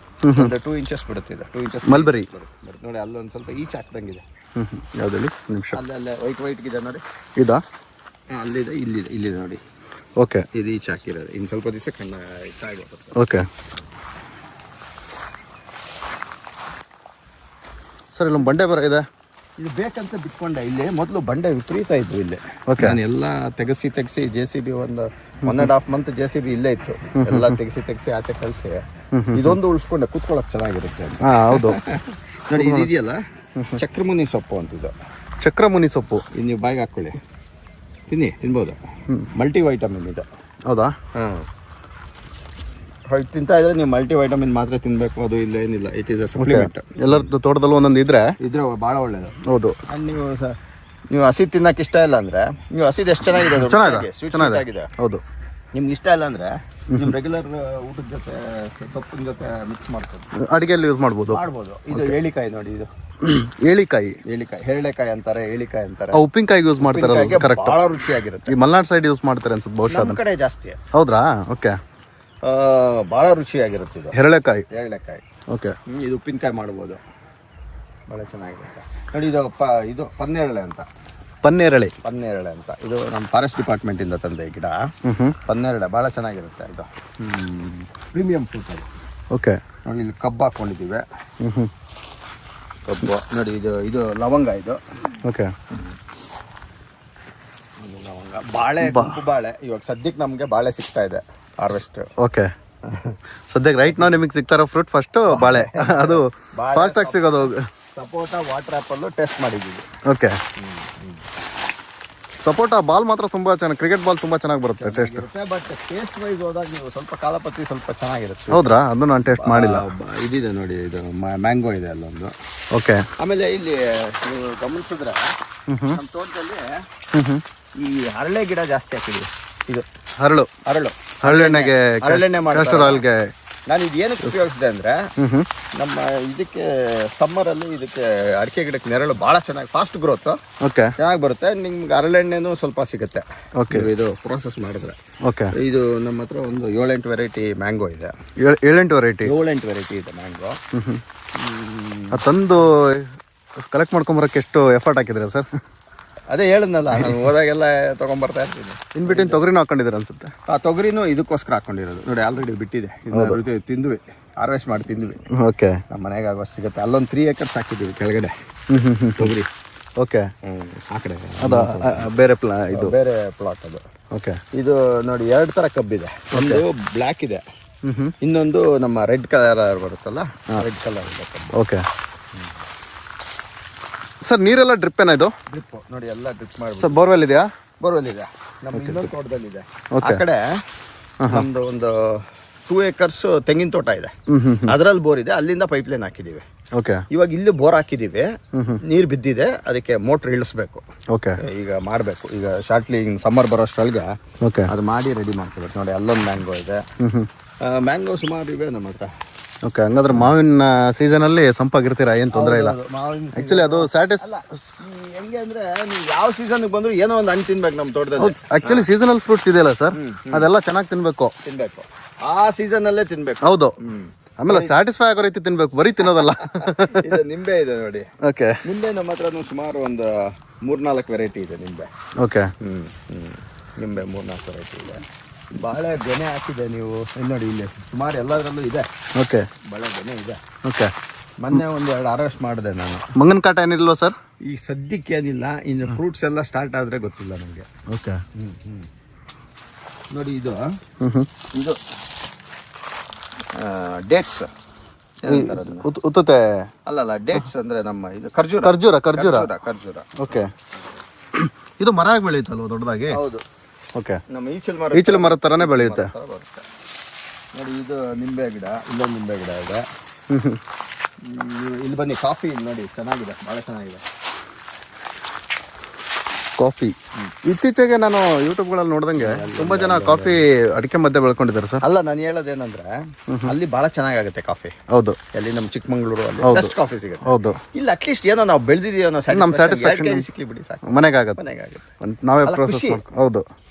2 ಇಂಚಸ್ ಬಿಡುತ್ತೆ. ಇದು 2 ಇಂಚಸ್ ಮಲ್ಬರಿ ನೋಡಿ. ಅಲ್ಲೊಂದು ಸ್ವಲ್ಪ ಈಚೆ ಹಾಕ್ದಂಗಿದೆ. ಯಾವುದಲ್ಲಿ ನಿಮಿಷ ಅಲ್ಲೇ ವೈಟ್ ಇದೆ ನೋಡಿ. ಇದಾ? ಅಲ್ಲಿದೆ, ಇಲ್ಲಿದೆ ನೋಡಿ. ಓಕೆ. ಇದು ಈಚೆ ಹಾಕಿರೋದು. ಇನ್ನು ಸ್ವಲ್ಪ ದಿವಸ ಕಣ್ಣ ಇಟ್ಟಾಗುತ್ತೆ. Okay sir. ಇಲ್ಲೊಂದು ಬಂಡೆ ಬರ ಇದೆ. ಇದು ಬೇಕಂತ ಬಿಟ್ಕೊಂಡೆ. ಇಲ್ಲಿ ಮೊದಲು ಬಂಡೆ ವಿಪರೀತ ಇತ್ತು ಇಲ್ಲಿ. ಓಕೆ. ನಾನು ಎಲ್ಲ ತೆಗೆಸಿ JCB ಒಂದು 1.5 ಮಂತ್ JCB ಇಲ್ಲೇ ಇತ್ತು. ಎಲ್ಲ ತೆಗೆಸಿ ಆಚೆ ಕಳಿಸಿ ಇದೊಂದು ಉಳಿಸ್ಕೊಂಡೆ. ಕೂತ್ಕೊಳ್ಳೋಕೆ ಚೆನ್ನಾಗಿರುತ್ತೆ. ಹೌದು ನೋಡಿ, ಇದು ಇದೆಯಲ್ಲ ಚಕ್ರಮುನಿ ಸೊಪ್ಪು ಅಂತಿದ್ದು. ಚಕ್ರಮುನಿ ಸೊಪ್ಪು ಇದು ನೀವು ಬಾಯಿಗೆ ಹಾಕ್ಕೊಳ್ಳಿ, ತಿನ್ಬೋದು. ಮಲ್ಟಿ ವೈಟಮಿನ್ ಇದು. ಹೌದಾ? ತಿಂತಾ ಇದ್ರೆ ನೀವು ಮಲ್ಟಿ ವೈಟಮಿನ್ ಮಾತ್ರ ತಿನ್ಬೇಕು. ಅದು ಇಲ್ಲ ಏನಿಲ್ಲ. It is a supplement. ಎಲ್ಲರ ತೋಟದಲ್ಲೂ ಒಂದೊಂದು ಇದ್ರೆ ಭಾಳ ಒಳ್ಳೇದು. ಹೌದು. ನೀವು ಹಸಿ ತಿನ್ನಕ್ಕೆ ಇಷ್ಟ ಇಲ್ಲ ಅಂದ್ರೆ ನೀವು ಹಸಿದು ಎಷ್ಟು ಚೆನ್ನಾಗಿದೆ. ಹೌದು. ನಿಮ್ಗೆ ಇಷ್ಟ ಇಲ್ಲ ಅಂದ್ರೆ ನೀವು ರೆಗ್ಯುಲರ್ ಊಟದ ಜೊತೆ ಸೊಪ್ಪಿನ ಜೊತೆ ಮಿಕ್ಸ್ ಮಾಡ್ಕೊಂಡು ಅಡಿಗೆಯಲ್ಲಿ ಯೂಸ್ ಮಾಡ್ಬೋದು. ಇದು ಏಳಿಕಾಯಿ ನೋಡಿ. ಇದು ಏಳಿಕಾಯಿ, ಹೇಳೆಕಾಯಿ ಅಂತಾರೆ, ಏಳಿಕಾಯಿ ಅಂತಾರೆ. ಉಪ್ಪಿನಕಾಯಿ ಯೂಸ್ ಮಾಡ್ತಾರೆ. ಕರೆಕ್ಟ್. ಭಾಳ ರುಚಿಯಾಗಿರುತ್ತೆ. ಈ ಮಲೆನಾಡು ಸೈಡ್ ಯೂಸ್ ಮಾಡ್ತಾರೆ ಅನ್ಸುತ್ತೆ ಬಹುಶಃ. ನಮ್ಮ ಕಡೆ ಜಾಸ್ತಿ. ಹೌದ್ರಾ? ಓಕೆ. ಭಾಳ ರುಚಿಯಾಗಿರುತ್ತೆ ಇದು. ಹೇಳೆಕಾಯಿ. ಓಕೆ. ಇದು ಉಪ್ಪಿನಕಾಯಿ ಮಾಡ್ಬೋದು. ಭಾಳ ಚೆನ್ನಾಗಿರುತ್ತೆ ನೋಡಿ. ಇದು ಪನ್ನೇರಳೆ ಅಂತ. ಪನ್ನೇರಳೆ. ಪನ್ನೇರಳೆ ಅಂತ, ಇದು ನಮ್ಮ ಫಾರೆಸ್ಟ್ ಡಿಪಾರ್ಟ್ಮೆಂಟಿಂದ ತಂದೆ ಗಿಡ. ಪನ್ನೇರಳೆ ಭಾಳ ಚೆನ್ನಾಗಿರುತ್ತೆ, ಇದು ಪ್ರೀಮಿಯಂ ಫ್ರೂಟ್ ಅದು. ಓಕೆ, ನೋಡಿ ಇಲ್ಲಿ ಕಬ್ಬು ಹಾಕ್ಕೊಂಡಿದ್ದೀವಿ. ಕಬ್ಬು ನೋಡಿ, ಇದು ಲವಂಗ, ಇದು ಓಕೆ. ಲವಂಗ, ಬಾಳೆ, ಗುಂಪು ಬಾಳೆ. ಇವಾಗ ಸದ್ಯಕ್ಕೆ ನಮಗೆ ಬಾಳೆ ಸಿಗ್ತಾ ಇದೆ ಹಾರ್ವೆಸ್ಟ್. ಓಕೆ, ಸದ್ಯಕ್ಕೆ ರೈಟ್ ನಾವು ನಿಮಗೆ ಸಿಗ್ತಾರೋ ಫ್ರೂಟ್ ಫಸ್ಟು ಬಾಳೆ, ಅದು ಫಾಸ್ಟಾಗಿ ಸಿಗೋದು. ಸಪೋಟ, ವಾಟರ್ ಆ್ಯಪಲ್ಲು ಟೇಸ್ಟ್ ಮಾಡಿದ್ದೀವಿ. ಓಕೆ, ಸಪೋಟ ಬಾಲ್ ಮಾತ್ರ ತುಂಬ ಚೆನ್ನಾಗಿ, ಕ್ರಿಕೆಟ್ ಬಾಲ್ ತುಂಬ ಚೆನ್ನಾಗಿ ಬರುತ್ತೆ ಟೇಸ್ಟ್. ಬಟ್ ಟೇಸ್ಟ್ ವೈಸ್ ಹೋದಾಗ ನೀವು ಸ್ವಲ್ಪ ಕಾಲಪತ್ತಿ ಸ್ವಲ್ಪ ಚೆನ್ನಾಗಿರುತ್ತೆ. ಹೌದ್ರಾ? ಅದು ನಾನು ಟೇಸ್ಟ್ ಮಾಡಿಲ್ಲ. ಇದಿದೆ ನೋಡಿ, ಇದು ಮ್ಯಾಂಗೋ ಇದೆ ಅಲ್ಲೊಂದು. ಓಕೆ, ಆಮೇಲೆ ಇಲ್ಲಿ ನೀವು ಗಮನಿಸಿದ್ರೆ ನಮ್ಮ ತೋಟದಲ್ಲಿ ಈ ಹರಳೆ ಗಿಡ ಜಾಸ್ತಿ ಹಾಕಿದ್ವಿ. ಇದು ಹರಳು ಹರಳೆಣ್ಣೆಗೆ, ಹರಳೆಣ್ಣೆ ಕ್ಯಾಸ್ಟರ್ ಆಯಿಲ್ಗೆ. ನಾನು ಇದು ಏನಕ್ಕೆ ಉಪಯೋಗಿಸಿದೆ ಅಂದರೆ, ನಮ್ಮ ಇದಕ್ಕೆ ಸಮ್ಮರಲ್ಲಿ ಇದಕ್ಕೆ ಅಡಿಕೆ ಗಿಡಕ್ಕೆ ನೆರಳು ಭಾಳ ಚೆನ್ನಾಗಿ ಫಾಸ್ಟ್ ಗ್ರೋತ್. ಓಕೆ, ಚೆನ್ನಾಗಿ ಬರುತ್ತೆ. ನಿಮ್ಗೆ ಹರಳೆಣ್ಣೆನೂ ಸ್ವಲ್ಪ ಸಿಗುತ್ತೆ. ಓಕೆ, ಇದು ಪ್ರೋಸೆಸ್ ಮಾಡಿದ್ರೆ. ಓಕೆ, ಇದು ನಮ್ಮ ಹತ್ರ ಒಂದು 7-8 ವೆರೈಟಿ ಮ್ಯಾಂಗೋ ಇದೆ. 7-8 ವೆರೈಟಿ? 7-8 ವೆರೈಟಿ ಇದೆ ಮ್ಯಾಂಗೋ. ತಂದು ಕಲೆಕ್ಟ್ ಮಾಡ್ಕೊಂಬರಕ್ಕೆ ಎಷ್ಟು ಎಫರ್ಟ್ ಹಾಕಿದ್ರೆ ಸರ್? ಅದೇ ಹೇಳಿದ್ನಲ್ಲ, ನಾನು ಹೋದಾಗೆಲ್ಲ ತೊಗೊಂಬರ್ತಾ ಇರ್ತೀನಿ. ಇನ್ಬಿಟ್ಟಿನ ತೊಗರಿನೂ ಹಾಕೊಂಡಿದ್ದೀರ ಅನ್ಸುತ್ತೆ. ಆ ತೊಗರಿನೂ ಇದಕ್ಕೋಸ್ಕರ ಹಾಕೊಂಡಿರೋದು ನೋಡಿ, ಆಲ್ರೆಡಿ ಬಿಟ್ಟಿದೆ. ಇದು ತಿಂದ್ವಿ, ಹಾರ್ವೆಸ್ಟ್ ಮಾಡಿ ತಿಂದ್ವಿ. ಓಕೆ, ನಮ್ಮ ಮನೆಗೆ ಆಗೋಷ್ಟು ಸಿಗುತ್ತೆ. ಅಲ್ಲೊಂದು 3 acres ಹಾಕಿದ್ದೀವಿ ಕೆಳಗಡೆ ತೊಗರಿ. ಓಕೆ, ಆ ಕಡೆ ಅದು ಬೇರೆ ಇದು ಬೇರೆ ಪ್ಲಾಟ್ ಅದು. ಓಕೆ, ಇದು ನೋಡಿ 2 ಥರ ಕಬ್ಬಿದೆ. ಒಂದು ಬ್ಲ್ಯಾಕ್ ಇದೆ, ಇನ್ನೊಂದು ನಮ್ಮ ರೆಡ್ ಕಲರ್ ಬರುತ್ತಲ್ಲ, ರೆಡ್ ಕಲರ್ ಇದೆ ಕಬ್ಬು. ಓಕೆ ಸರ್, ನೀರೆಲ್ಲ ಡ್ರಿಪ್ ಏನೋ ಇದು? ಡ್ರಿಪ್ ನೋಡಿ, ಎಲ್ಲ ಡ್ರಿಪ್ ಮಾಡಿ. ಸರ್, ಬೋರ್ವೆಲ್ ಇದೆಯಾ? ಬೋರ್ವೆಲ್ ಇದೆ, ನಮ್ಮ ಇನ್ನೊಂದು ತೋಟದಲ್ಲಿದೆ. ಆ ಕಡೆ ನಮ್ದು ಒಂದು 2 acres ತೆಂಗಿನ ತೋಟ ಇದೆ, ಅದರಲ್ಲಿ ಬೋರ್ ಇದೆ. ಅಲ್ಲಿಂದ ಪೈಪ್ ಲೈನ್ ಹಾಕಿದ್ದೀವಿ. ಓಕೆ, ಇವಾಗ ಇಲ್ಲಿ ಬೋರ್ ಹಾಕಿದ್ದೀವಿ, ನೀರು ಬಿದ್ದಿದೆ, ಅದಕ್ಕೆ ಮೋಟ್ರ್ ಇಳಿಸ್ಬೇಕು. ಓಕೆ, ಈಗ ಮಾಡಬೇಕು. ಈಗ ಶಾರ್ಟ್ಲಿ ಸಮ್ಮರ್ ಬರೋಷ್ಟ್ರೊಳಗೆ ಓಕೆ, ಅದು ಮಾಡಿ ರೆಡಿ ಮಾಡ್ಕೋಬೇಕು. ನೋಡಿ, ಅಲ್ಲೊಂದು ಮ್ಯಾಂಗೋ ಇದೆ. ಮ್ಯಾಂಗೋ ಸುಮಾರು ಇವೆ ನಮ್ಮ ಹತ್ರ. ಓಕೆ, ಹಂಗಾದ್ರೆ ಮಾವಿನ ಸೀಸನಲ್ಲಿ ಸಂಪಾಗಿರ್ತೀರಾ, ಏನು ತೊಂದರೆ ಇಲ್ಲ. ಆ್ಯಕ್ಚುಲಿ ಅದು ಹೆಂಗೆ ಅಂದರೆ, ನೀವು ಯಾವ ಸೀಸನ್ಗೆ ಬಂದರೂ ಏನೋ ಒಂದು ಹಣ್ಣು ತಿನ್ಬೇಕು ನಮ್ಮ ತೋಟದಲ್ಲಿ. ಆ್ಯಕ್ಚುಲಿ ಸೀಸನಲ್ ಫ್ರೂಟ್ಸ್ ಇದೆಯಲ್ಲ ಸರ್, ಅದೆಲ್ಲ ಚೆನ್ನಾಗಿ ತಿನ್ಬೇಕು. ಆ ಸೀಸನಲ್ಲೇ ತಿನ್ಬೇಕು. ಹೌದು, ಆಮೇಲೆ ಸ್ಯಾಟಿಸ್ಫೈ ಆಗೋ ರೀತಿ ತಿನ್ಬೇಕು, ಬರೀ ತಿನ್ನೋದಲ್ಲ. ಇದು ನಿಂಬೆ ಇದೆ ನೋಡಿ. ಓಕೆ, ನಿಂಬೆ ನಮ್ಮ ಹತ್ರ ಸುಮಾರು ಒಂದು 3-4 ವೆರೈಟಿ ಇದೆ ನಿಂಬೆ. ಓಕೆ, ನಿಂಬೆ 3-4 ವೆರೈಟಿ ಇದೆ. ಬಾಳೆ ಬೆನೆ ಹಾಕಿದೆ ನೀವು ನೋಡಿ, ಇಲ್ಲಿ ಸುಮಾರು ಎಲ್ಲದರಲ್ಲೂ ಇದೆ. ಓಕೆ, ಬಾಳೆ ಬೆನೆ ಇದೆ. ಓಕೆ, ಮೊನ್ನೆ ಒಂದು 2 ಹಾರ್ವೆಸ್ಟ್ ಮಾಡಿದೆ ನಾನು. ಮಂಗನ ಕಾಟ ಏನಿಲ್ವ ಸರ್? ಈಗ ಸದ್ಯಕ್ಕೆ ಏನಿಲ್ಲ, ಇನ್ನು ಫ್ರೂಟ್ಸ್ ಎಲ್ಲ ಸ್ಟಾರ್ಟ್ ಆದರೆ ಗೊತ್ತಿಲ್ಲ ನನಗೆ. ಓಕೆ, ನೋಡಿ, ಇದು ಡೇಟ್ಸ್ ಉತ್ತುತ್ತೆ. ಅಲ್ಲಲ್ಲ, ಡೇಟ್ಸ್ ಅಂದರೆ ನಮ್ಮ ಇದು ಖರ್ಜೂರ. ಖರ್ಜೂರ ಖರ್ಜೂರ ಖರ್ಜೂರ. ಓಕೆ, ಇದು ಮರ ಆಗಿ ಬೆಳೆಯುತ್ತಲ್ವ ದೊಡ್ಡದಾಗಿ? ಹೌದು. ಓಕೆ, ನಮ್ಮ ಈಚಲು ಮರದ ಥರನೇ ಬೆಳೆಯುತ್ತೆ. ಬರುತ್ತೆ ನೋಡಿ. ಇದು ನಿಂಬೆ ಗಿಡ, ಇಲ್ಲೊಂದು ನಿಂಬೆ ಗಿಡ ಇದೆ. ಇಲ್ಲಿ ಬನ್ನಿ, ಕಾಫಿ ನೋಡಿ, ಚೆನ್ನಾಗಿದೆ, ಭಾಳ ಚೆನ್ನಾಗಿದೆ ಕಾಫಿ. ಇತ್ತೀಚೆಗೆ ನಾನು ಯೂಟ್ಯೂಬ್ಗಳಲ್ಲಿ ನೋಡ್ದಂಗೆ ತುಂಬಾ ಜನ ಕಾಫಿ ಅಡಿಕೆ ಮಧ್ಯೆ ಬೆಳ್ಕೊಂಡಿದ್ದಾರೆ ಸರ್. ಅಲ್ಲ, ನಾನು ಹೇಳೋದೇನಂದ್ರೆ, ಅಲ್ಲಿ ಭಾಳ ಚೆನ್ನಾಗಾಗುತ್ತೆ ಕಾಫಿ. ಹೌದು, ಅಲ್ಲಿ ನಮ್ಮ ಚಿಕ್ಕಮಂಗ್ಳೂರು ಅಲ್ಲಿ ಬೆಸ್ಟ್ ಕಾಫಿ ಸಿಗುತ್ತೆ. ಹೌದು, ಇಲ್ಲ ಅಟ್ಲೀಸ್ಟ್ ಏನೋ ನಾವು ಬೆಳೆದಿದ್ದೀವಿ ಅನ್ನೋ ನಮ್ಮ ಸ್ಯಾಟಿಸ್ಫ್ಯಾಕ್ಷನ್ ಸಿಕ್ಲಿ ಬಿಡಿ ಸಾಕು, ಮನೆಗಾಗುತ್ತೆ. ನಾವೇ ಪ್ರೋಸೆಸ್ ಹೌದು,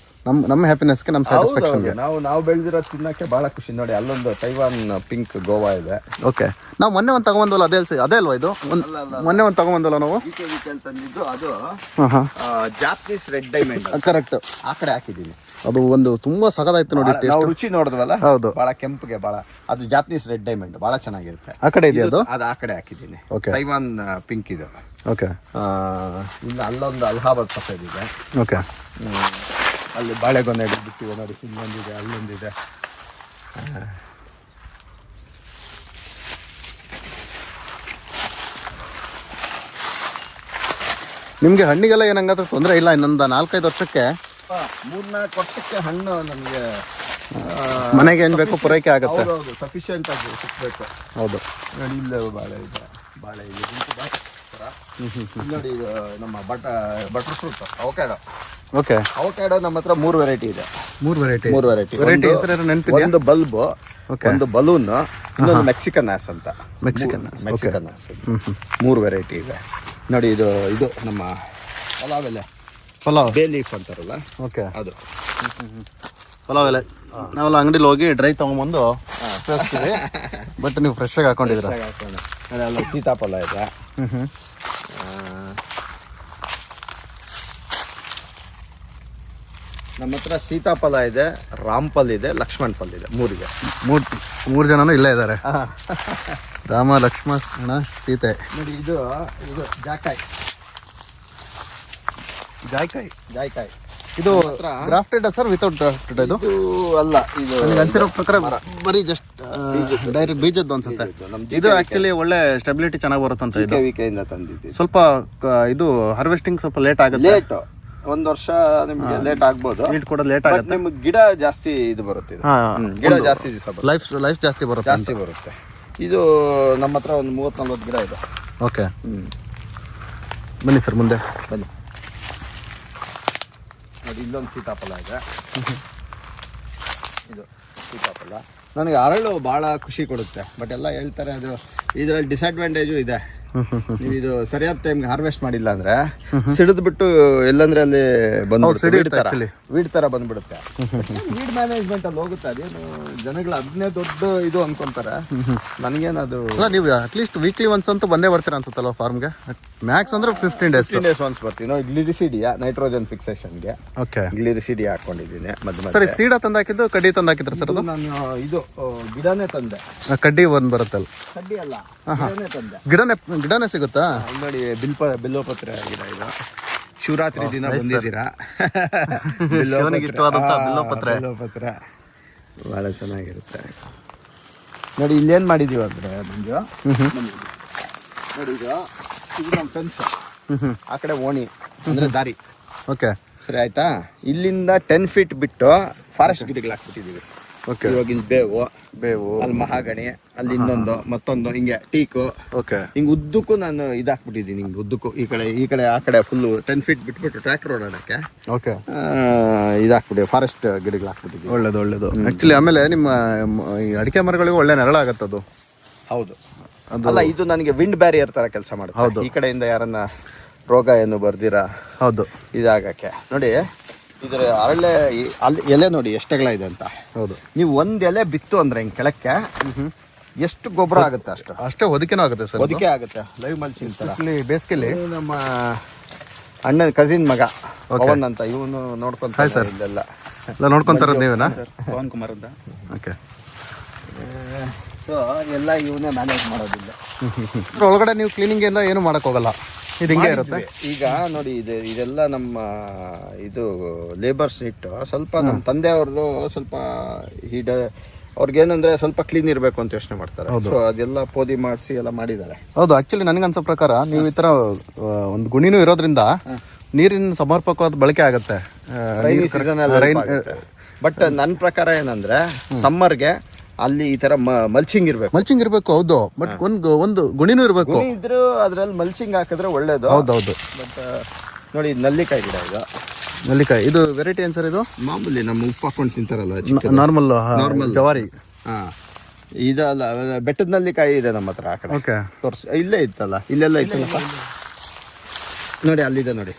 ನಮ್ಮ ಹ್ಯಾಪಿನೆಸ್ಗೆ, ನಮ್ಮ ಸ್ಯಾಟಿಸ್ಫ್ಯಾಕ್ಷನ್ಗೆ ನಾವು ಬೆಳೆದಿರೋದು ತಿನ್ನೋಕ್ಕೆ ಭಾಳ ಖುಷಿ. ನೋಡಿ, ಅಲ್ಲೊಂದು ತೈವಾನ್ ಪಿಂಕ್ ಗೋವಾ ಇದೆ. ಓಕೆ, ನಾವು ಮೊನ್ನೆ ಒಂದು ತಗೊಂಬಂದಲ್ಲ, ಅದೇ ಅಲ್ವಾ ಇದು? ಮೊನ್ನೆ ಒಂದು ತಗೊಂಬಂದಲ್ಲ ನಾವು ತಂದಿದ್ದು, ಅದು ಜಾಪನೀಸ್ ರೆಡ್ ಡೈಮಂಡ್. ಕರೆಕ್ಟ್, ಆ ಕಡೆ ಹಾಕಿದ್ದೀನಿ. ಅದು ಒಂದು ತುಂಬಾ ಸಖತ್ತಾಯ್ತು ನೋಡಿ, ನಾವು ರುಚಿ ನೋಡಿದ್ವಲ್ಲ. ಹೌದು, ಭಾಳ ಕೆಂಪಿಗೆ ಭಾಳ, ಅದು ಜಾಪನೀಸ್ ರೆಡ್ ಡೈಮಂಡ್ ಭಾಳ ಚೆನ್ನಾಗಿರುತ್ತೆ. ಆ ಕಡೆ ಇದೆಯಾ ಅದು? ಅದು ಆ ಕಡೆ ಹಾಕಿದ್ದೀನಿ. ಓಕೆ, ತೈವಾನ್ ಪಿಂಕ್ ಇದು. ಓಕೆ, ಇನ್ನು ಅಲ್ಲೊಂದು ಅಲಹಾಬಾದ್ ಸಫೇದ್ ಇದೆ. ಓಕೆ, ಅಲ್ಲಿ ಬಾಳೆಗೊನೆ ಬಿಟ್ಟಿದೆ ನೋಡಿ, ಇನ್ನೊಂದಿದೆ, ಅಲ್ಲೊಂದಿದೆ. ನಿಮಗೆ ಹಣ್ಣಿಗೆಲ್ಲ ಏನಂಗಾದ್ರೆ ತೊಂದರೆ ಇಲ್ಲ? ಇನ್ನೊಂದು 4-5 ವರ್ಷಕ್ಕೆ 3-4 ವರ್ಷಕ್ಕೆ ಹಣ್ಣು ನಮಗೆ ಮನೆಗೆ ಏನು ಬೇಕು ಪೂರೈಕೆ ಆಗುತ್ತೆ. ಹೌದು, ಸಫಿಷಿಯೆಂಟ್ ಆಗಿ ಸಿಗಬೇಕು. ಹೌದು ನೋಡಿ, ಇಲ್ಲ ಬಾಳೆ ಇದೆ, ಬಾಳೆ ಇದೆ, ನೋಡಿ. ಇದು ನಮ್ಮ butter fruit avocado. Okay, avocado ನಮ್ಮ ಹತ್ರ 3 ವೆರೈಟಿ ಇದೆ. 3 ವೆರೈಟಿ. ವೆರೈಟಿ ಹೆಸರು ನೆನಪಿದೆಯಾ? ಒಂದು ಬಲ್ಬ್, ಒಂದು ಬಲೂನ್, ಇನ್ನೊಂದು ಮೆಕ್ಸಿಕನ್ ಆಸ್ ಅಂತ. ಮೆಕ್ಸಿಕನ್ ಆಸ್ 3 ವೆರೈಟಿ ಇದೆ ನೋಡಿ. ಇದು ನಮ್ಮ ಪಲಾವ್ ಬೇ ಲೀಫ್ ಅಂತಾರಲ್ಲ. ಓಕೆ, ಅದು ಪಲಾವ್ ಎಲೆ. ನಾವೆಲ್ಲ ಅಂಗಡಿಲಿ ಹೋಗಿ ಡ್ರೈ ತೊಗೊಂಬಂದು ಉಪಯೋಗಿಸ್ತೀವಿ, ಬಟ್ ನೀವು ಫ್ರೆಶ್ ಆಗಿ ಹಾಕೊಂಡಿದ್ದೀರ. ಸೀತಾಫಲ ಇದೆ. ನಮ್ಮ ಹತ್ರ ಸೀತಾಫಲ ಇದೆ, ರಾಮ್ಫಲ್ ಇದೆ, ಲಕ್ಷ್ಮಣ್ ಫಲ್ ಇದೆ, ಮೂರಿಗೆ. ಮೂರು ಜನನೂ ಇಲ್ಲೇ ಇದ್ದಾರೆ. ರಾಮ, ಲಕ್ಷ್ಮಣ, ಸೀತೆ. ನೋಡಿ ಇದು ಜಾಕಾಯಿ. ಜಾಯ್ಕಾಯಿ ಇದು ಗ್ರಾಫ್ಟೆಡ್ ಸರ್ ವಿತೌಟ್ ಗ್ರಾಫ್ಟೆಡ್? ಇದು ಅಲ್ಲ, ಇದು ನನಗೆ ಅನ್ಸಿರೋ ಪ್ರಕಾರ ಬರೀ ಜಸ್ಟ್ ಡೈರೆಕ್ಟ್ ಬೀಜದ್ದು ಅನ್ಸುತ್ತೆ. ಇದು ಆಕ್ಚುಲಿ ಒಳ್ಳೆ ಸ್ಟೆಬಿಲಿಟಿ ಚೆನ್ನಾಗಿ ಬರುತ್ತೆ ಅಂತ. ಇದು ವಿಕೆಯಿಂದ ತಂದಿದ್ದೀವಿ. ಸ್ವಲ್ಪ ಇದು ಹಾರ್ವೆಸ್ಟಿಂಗ್ ಸ್ವಲ್ಪ ಲೇಟ್ ಆಗುತ್ತೆ. ಲೇಟ್, ಒಂದು ವರ್ಷ ನಿಮಗೆ ಲೇಟ್ ಆಗ್ಬೋದು. ನೀಟ್ ಕೂಡ ಲೇಟ್ ಆಗುತ್ತೆ. ನಿಮ್ಗೆ ಗಿಡ ಜಾಸ್ತಿ ಇದು ಬರುತ್ತೆ. ಗಿಡ ಜಾಸ್ತಿ ದಿವಸ ಬರುತ್ತೆ. ಲೈಫ್ ಜಾಸ್ತಿ ಬರುತ್ತೆ. ಇದು ನಮ್ಮ ಹತ್ರ ಒಂದು 30-40 ಗಿಡ ಇದೆ. ಓಕೆ, ಬನ್ನಿ ಸರ್ ಮುಂದೆ ಬನ್ನಿ. ನೋಡಿ ಇಲ್ಲೊಂದು ಸೀತಾಫಲ ಇದೆ. ಇದು ಸೀತಾಫಲ ನನಗೆ ಅರಳು ಭಾಳ ಖುಷಿ ಕೊಡುತ್ತೆ. ಬಟ್ ಎಲ್ಲ ಹೇಳ್ತಾರೆ ಅದು ಇದರಲ್ಲಿ ಡಿಸ್ಅಡ್ವಾಂಟೇಜು ಇದೆ. ನೀವು ಇದು ಸರಿಯಾದ ಟೈಮ್ಗೆ ಹಾರ್ವೆಸ್ಟ್ ಮಾಡಿಲ್ಲ ಅಂದ್ರೆ ಸಿಡಿದು ಬಿಟ್ಟು ಎಲ್ಲಂದ್ರೆ ಅಲ್ಲಿ ವೀಡ್ ತರ ಬಂದ್ಬಿಡುತ್ತೆ. ವೀಡ್ ಮ್ಯಾನೇಜ್ಮೆಂಟ್ ಅಲ್ಲಿ ಹೋಗುತ್ತೆ. ಅದೇನು ಜನಗಳು ಅದನ್ನೇ ದೊಡ್ಡ ಇದು ಅನ್ಕೊಂತಾರೆ. ನನಗೇನದು ನೀವು ಅಟ್ಲೀಸ್ಟ್ ವೀಕ್ಲಿ ಒನ್ಸ್ ಅಂತೂ ಬಂದೇ ಬರ್ತೀರಾ ಅನ್ಸುತ್ತಲ್ವ ಫಾರ್ಮ್ಗೆ? ಮ್ಯಾಕ್ಸ್ ಅಂದ್ರೆ 15 days ಒನ್ಸ್ ಬರ್ತೀವಿ. ನಾವು ಗ್ಲಿರಿಸಿಡಿಯಾ ನೈಟ್ರೋಜನ್ ಫಿಕ್ಸೇಷನ್ಗೆ ಗ್ಲಿರಿಸಿಡಿಯಾ ಹಾಕೊಂಡಿದ್ದೀನಿ. ಸರ್ ಇದು ಸೀಡ ತಂದಾಕಿದ್ದು ಕಡ್ಡಿ ತಂದಾಕಿದ್ರೆ ಸರ್? ಅದು ನಾನು ಇದು ಗಿಡನೇ ತಂದೆ. ಕಡ್ಡಿ ಒಂದು ಬರುತ್ತಲ್ಲ? ಕಡ್ಡಿ ಅಲ್ಲ, ಗಿಡನೇ ತಂದೆ. ಗಿಡನೇ ಸಿಗುತ್ತಾ? ನೋಡಿ ಬಿಲ್ವಪತ್ರ ಗಿಡ ಇದು. ಶಿವರಾತ್ರಿ ದಿನ ಬಂದಿದ್ದೀರಾ? ಇಷ್ಟವಾದಂತ ಬಿಲ್ವಪತ್ರ ಬಹಳ ಚೆನ್ನಾಗಿರುತ್ತೆ. ನೋಡಿ ಇಲ್ಲೇನು ಮಾಡಿದೀವಿ ಅಂದ್ರೆ ನಿಮ್ಗೆ ನೋಡಿ ಇದು ನಮ್ಮ ಫೆನ್ಸ್, ಆ ಕಡೆ ಓಣಿ ಅಂದ್ರೆ ದಾರಿ. ಓಕೆ, ಸರಿ ಆಯ್ತಾ? ಇಲ್ಲಿಂದ 10 feet ಬಿಟ್ಟು ಫಾರೆಸ್ಟ್ ಗಿಡಗಳು ಹಾಕ್ಬಿಟ್ಟಿದೀವಿ. ಓಕೆ, ಇವಾಗ ಇಲ್ಲಿ ಬೇವು, ಅಲ್ಲಿ ಮಹಾಗಣಿ, ಅಲ್ಲಿ ಇನ್ನೊಂದು, ಮತ್ತೊಂದು, ಹಿಂಗೆ ಟೀಕು. ಓಕೆ, ಹಿಂಗೆ ಉದ್ದಕ್ಕೂ ನಾನು ಇದಾಕ್ಬಿಟ್ಟಿದ್ದೀನಿ. ಹಿಂಗೆ ಉದ್ದಕ್ಕೂ ಈ ಕಡೆ ಆ ಕಡೆ ಫುಲ್ಲು 10 feet ಬಿಟ್ಬಿಟ್ಟು ಟ್ರ್ಯಾಕ್ಟರ್ ಓಡಾಡಕ್ಕೆ ಓಕೆ ಇದಾಕ್ಬಿಟ್ಟು ಫಾರೆಸ್ಟ್ ಗಿಡಗಳು ಹಾಕ್ಬಿಟ್ಟಿದ್ದೀವಿ. ಒಳ್ಳೇದು ಆಕ್ಚುಲಿ. ಆಮೇಲೆ ನಿಮ್ಮ ಈ ಅಡಿಕೆ ಮರಗಳಿಗೂ ಒಳ್ಳೆ ನೆರಳಾಗತ್ತೆ ಅದು. ಹೌದು, ಅಲ್ಲ ಇದು ನನಗೆ ವಿಂಡ್ ಬ್ಯಾರಿಯರ್ ತರ ಕೆಲಸ ಮಾಡುತ್ತೆ. ಹೌದು, ಈ ಕಡೆಯಿಂದ ಯಾರನ್ನ ರೋಗ ಏನು ಬರ್ದಿರಾ ಹೌದು ಇದಾಗಕ್ಕೆ. ನೋಡಿ ಇದ್ರ ಅರಳೆ ಅಲ್ಲಿ ಎಲೆ ನೋಡಿ ಎಷ್ಟೆಗಳ ಇದೆ ಅಂತ. ಹೌದು, ನೀವು ಒಂದ್ ಎಲೆ ಬಿತ್ತು ಅಂದ್ರೆ ಹಿಂಗೆ ಕೆಳಕ್ಕೆ ಎಷ್ಟು ಗೊಬ್ಬರ ಆಗುತ್ತೆ ಅಷ್ಟೇ ಹೊದಿಕೆನೂ ಆಗುತ್ತೆ ಸರ್. ಹೊದಿಕೆ ಆಗುತ್ತೆ. ಲೈವ್ ಮಲ್ಚಿಂಗ್ ತರ. ಬೇಸಿಗೆಲಿ ನಮ್ಮ ಅಣ್ಣನ ಕಸಿನ್ ಮಗ ಪವನ್ ಅಂತ, ಇವನು ನೋಡ್ಕೊಂತ ಸರ್ ಇಲ್ಲೆಲ್ಲ ನೋಡ್ಕೊಂತಾರ ನೀವೇನಾ? ಪವನ್ ಕುಮಾರ್ ಅಂತ. ಓಕೆ, ಸೊ ಎಲ್ಲ ಇವನೇ ಮ್ಯಾನೇಜ್ ಮಾಡೋದಿಲ್ಲ. ಒಳಗಡೆ ನೀವು ಕ್ಲೀನಿಂಗ್ ಇಂದ ಏನು ಮಾಡಕ್ ಹೋಗಲ್ಲ, ಇದು ಹಿಂಗೆ ಇರುತ್ತೆ. ಈಗ ನೋಡಿ ಇದೆಲ್ಲ ನಮ್ಮ ಇದು ಲೇಬರ್ಸ್ ಇಟ್ಟು ಸ್ವಲ್ಪ ನಮ್ಮ ತಂದೆಯವ್ರದ್ದು ಸ್ವಲ್ಪ ಅವ್ರಿಗೇನಂದ್ರೆ ಸ್ವಲ್ಪ ಕ್ಲೀನ್ ಇರಬೇಕು ಅಂತ ಯೋಚನೆ ಮಾಡ್ತಾರೆ. ಸೊ ಅದೆಲ್ಲ ಪೋದಿ ಮಾಡಿಸಿ ಎಲ್ಲ ಮಾಡಿದ್ದಾರೆ. ಹೌದು, ಆಕ್ಚುಲಿ ನನಗನ್ಸೋ ಪ್ರಕಾರ ನೀವು ಈ ತರ ಒಂದು ಗುಣಿನೂ ಇರೋದ್ರಿಂದ ನೀರಿನ ಸಮರ್ಪಕವಾದ ಬಳಕೆ ಆಗುತ್ತೆ. ಬಟ್ ನನ್ನ ಪ್ರಕಾರ ಏನಂದ್ರೆ ಸಮ್ಮರ್ಗೆ ಅಲ್ಲಿ ಈ ತರ ಮಲ್ಚಿಂಗ್ ಇರ್ಬೇಕು. ಹೌದು, ಬಟ್ ಒಂದು ಗುಣಿನೂ ಇರಬೇಕು. ಇದ್ರು ಅದ್ರಲ್ಲಿ ಮಲ್ಚಿಂಗ್ ಹಾಕಿದ್ರೆ ಒಳ್ಳೇದು. ಹೌದೌದು. ಬಟ್ ನೋಡಿ ನಲ್ಲಿಕಾಯಿ ಗಿಡ ಇದು. ನಲ್ಲಿಕಾಯಿ ಇದು ವೆರೈಟಿ ಏನ್ ಸರ್? ಇದು ಮಾಮೂಲಿ ನಮ್ಮ ಉಪ್ಪು ಹಾಕೊಂಡು ತಿಂತಾರಲ್ಲ, ನಾರ್ಮಲ್ ಜವಾರಿ. ಇದಲ್ಲ, ಬೆಟ್ಟದ ನಲ್ಲಿಕಾಯಿ ಇದೆ ನಮ್ಮ ಹತ್ರ. ಆ ಕಡೆ ಓಕೆ, ಇಲ್ಲೇ ಇತ್ತಲ್ಲ, ಇಲ್ಲೆಲ್ಲ ಇತ್ತಲ್ಲಪ್ಪ. ನೋಡಿ ಅಲ್ಲಿದೆ ನೋಡಿ,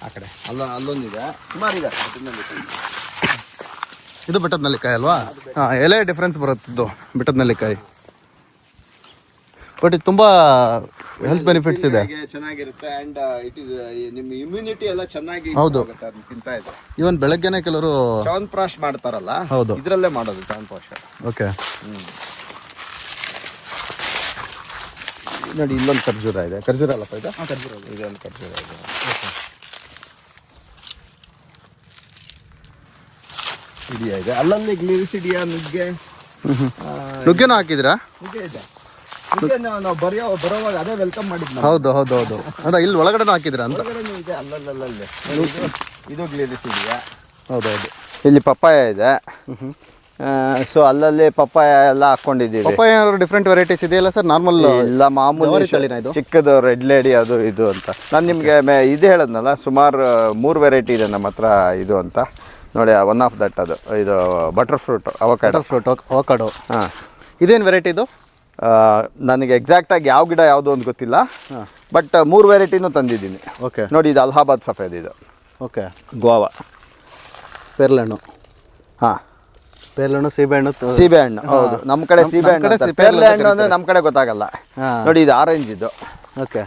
ಆ ಕಡೆ ಅಲ್ಲೊಂದಿದೆ, ಸುಮಾರಿದೆ ಬೆಟ್ಟದ ನಲ್ಲಿಕಾಯಿ. ಇದು ಬೆಟ್ಟದ ನಲ್ಲಿಕಾಯಿ ಅಲ್ವಾ? ಎಲೆ ಡಿಫ್ರೆನ್ಸ್ ಬರುತ್ತೆ ಬೆಟ್ಟದ ನಲ್ಲಿಕಾಯಿ. ಬಟ್ ಇದು ತುಂಬಾ ಹೆಲ್ತ್ ಬೆನಿಫಿಟ್ಸ್ ಇದೆ, ಚೆನ್ನಾಗಿರುತ್ತೆ. ಅಂಡ್ ಇಟ್ ಇಸ್ ನಿಮ್ಮ ಇಮ್ಯುನಿಟಿ ಎಲ್ಲ ಚೆನ್ನಾಗಿ ತಿಂತಾ ಇದೆ. ಇವನ್ ಬೆಳಗ್ಗೆನೆ ಕೆಲವರು ಚಾವನ್ಪ್ರಾಶ್ ಮಾಡ್ತಾರಲ್ಲ, ಹೌದು, ಇದ್ರಲ್ಲೇ ಮಾಡೋದು ಚಾವನ್ಪ್ರಾಶ್. ಓಕೆ, ನೋಡಿ ಇಲ್ಲೊಂದು ಖರ್ಜೂರ ಇದೆ. ಖರ್ಜೂರ ಅಲ್ಲಪ್ಪ ಇದು? ಇದೊಂದು ಖರ್ಜೂರ ಇದೆ. ಸಿಡಿಯಾ ಇದೆ ಅಲ್ಲಲ್ಲಿ. ಗ್ಲಿರಿಸಿಡಿಯಾ, ನುಗ್ಗೆನೂ ಹಾಕಿದ್ರಾ? ನುಗ್ಗೆ ಇದೆ. ನಾವು ಬರೋವಾಗ ಅದೇ ವೆಲ್ಕಮ್ ಮಾಡಿದ್ವಿ. ಹೌದು, ಅದ ಇಲ್ಲಿ ಒಳಗಡೆ ಹಾಕಿದ್ರಾ ಅಂತ? ಇದೆ ಅಲ್ಲಲ್ಲೇ. ಇದು ಗ್ಲಿರಿಸಿಡಿಯಾ. ಹೌದೌದು. ಇಲ್ಲಿ ಪಪ್ಪಾಯ ಇದೆ. ಸೊ ಅಲ್ಲಲ್ಲಿ ಪಪ್ಪಾಯ ಎಲ್ಲ ಹಾಕೊಂಡಿದ್ದೀವಿ. ಪಪ್ಪಾಯ ಡಿಫ್ರೆಂಟ್ ವೆರೈಟೀಸ್ ಇದೆಯಲ್ಲ ಸರ್? ನಾರ್ಮಲ್ ಇಲ್ಲ, ಮಾಮೂಲಿ ಚಿಕ್ಕದು ರೆಡ್ ಲೇಡಿ ಅದು ಇದು ಅಂತ. ನಾನು ನಿಮಗೆ ಇದು ಹೇಳದ್ನಲ್ಲ, ಸುಮಾರು 3 ವೆರೈಟಿ ಇದೆ ನಮ್ಮ ಹತ್ರ ಇದು ಅಂತ. ನೋಡಿ, ಒನ್ ಆಫ್ ದಟ್ ಅದು ಇದು ಬಟರ್ ಫ್ರೂಟ್ ಅವಕಾಡೋ. ಹಾಂ, ಇದೇನು ವೆರೈಟಿ ಇದು? ನನಗೆ ಎಕ್ಸಾಕ್ಟಾಗಿ ಯಾವ ಗಿಡ ಯಾವುದು ಅಂತ ಗೊತ್ತಿಲ್ಲ, ಬಟ್ 3 ವೆರೈಟಿನೂ ತಂದಿದ್ದೀನಿ. ಓಕೆ, ನೋಡಿ ಇದು ಅಲಹಾಬಾದ್ ಸಫೇದ್, ಇದು ಓಕೆ, ಗೋವಾ, ಪೇರ್ಲೆಹಣ್ಣು. ಹಾಂ, ಪೇರ್ಲೆಹಣ್ಣು, ಸೀಬೆಹಣ್ಣು. ಹೌದು, ನಮ್ಮ ಕಡೆ ಸೀಬೆಹಣ್ಣು. ಪೇರ್ಲೆಹಣ್ಣು ಅಂದರೆ ನಮ್ಮ ಕಡೆ ಗೊತ್ತಾಗಲ್ಲ. ನೋಡಿ ಇದು ಆರೆಂಜ್ ಇದು. ಓಕೆ,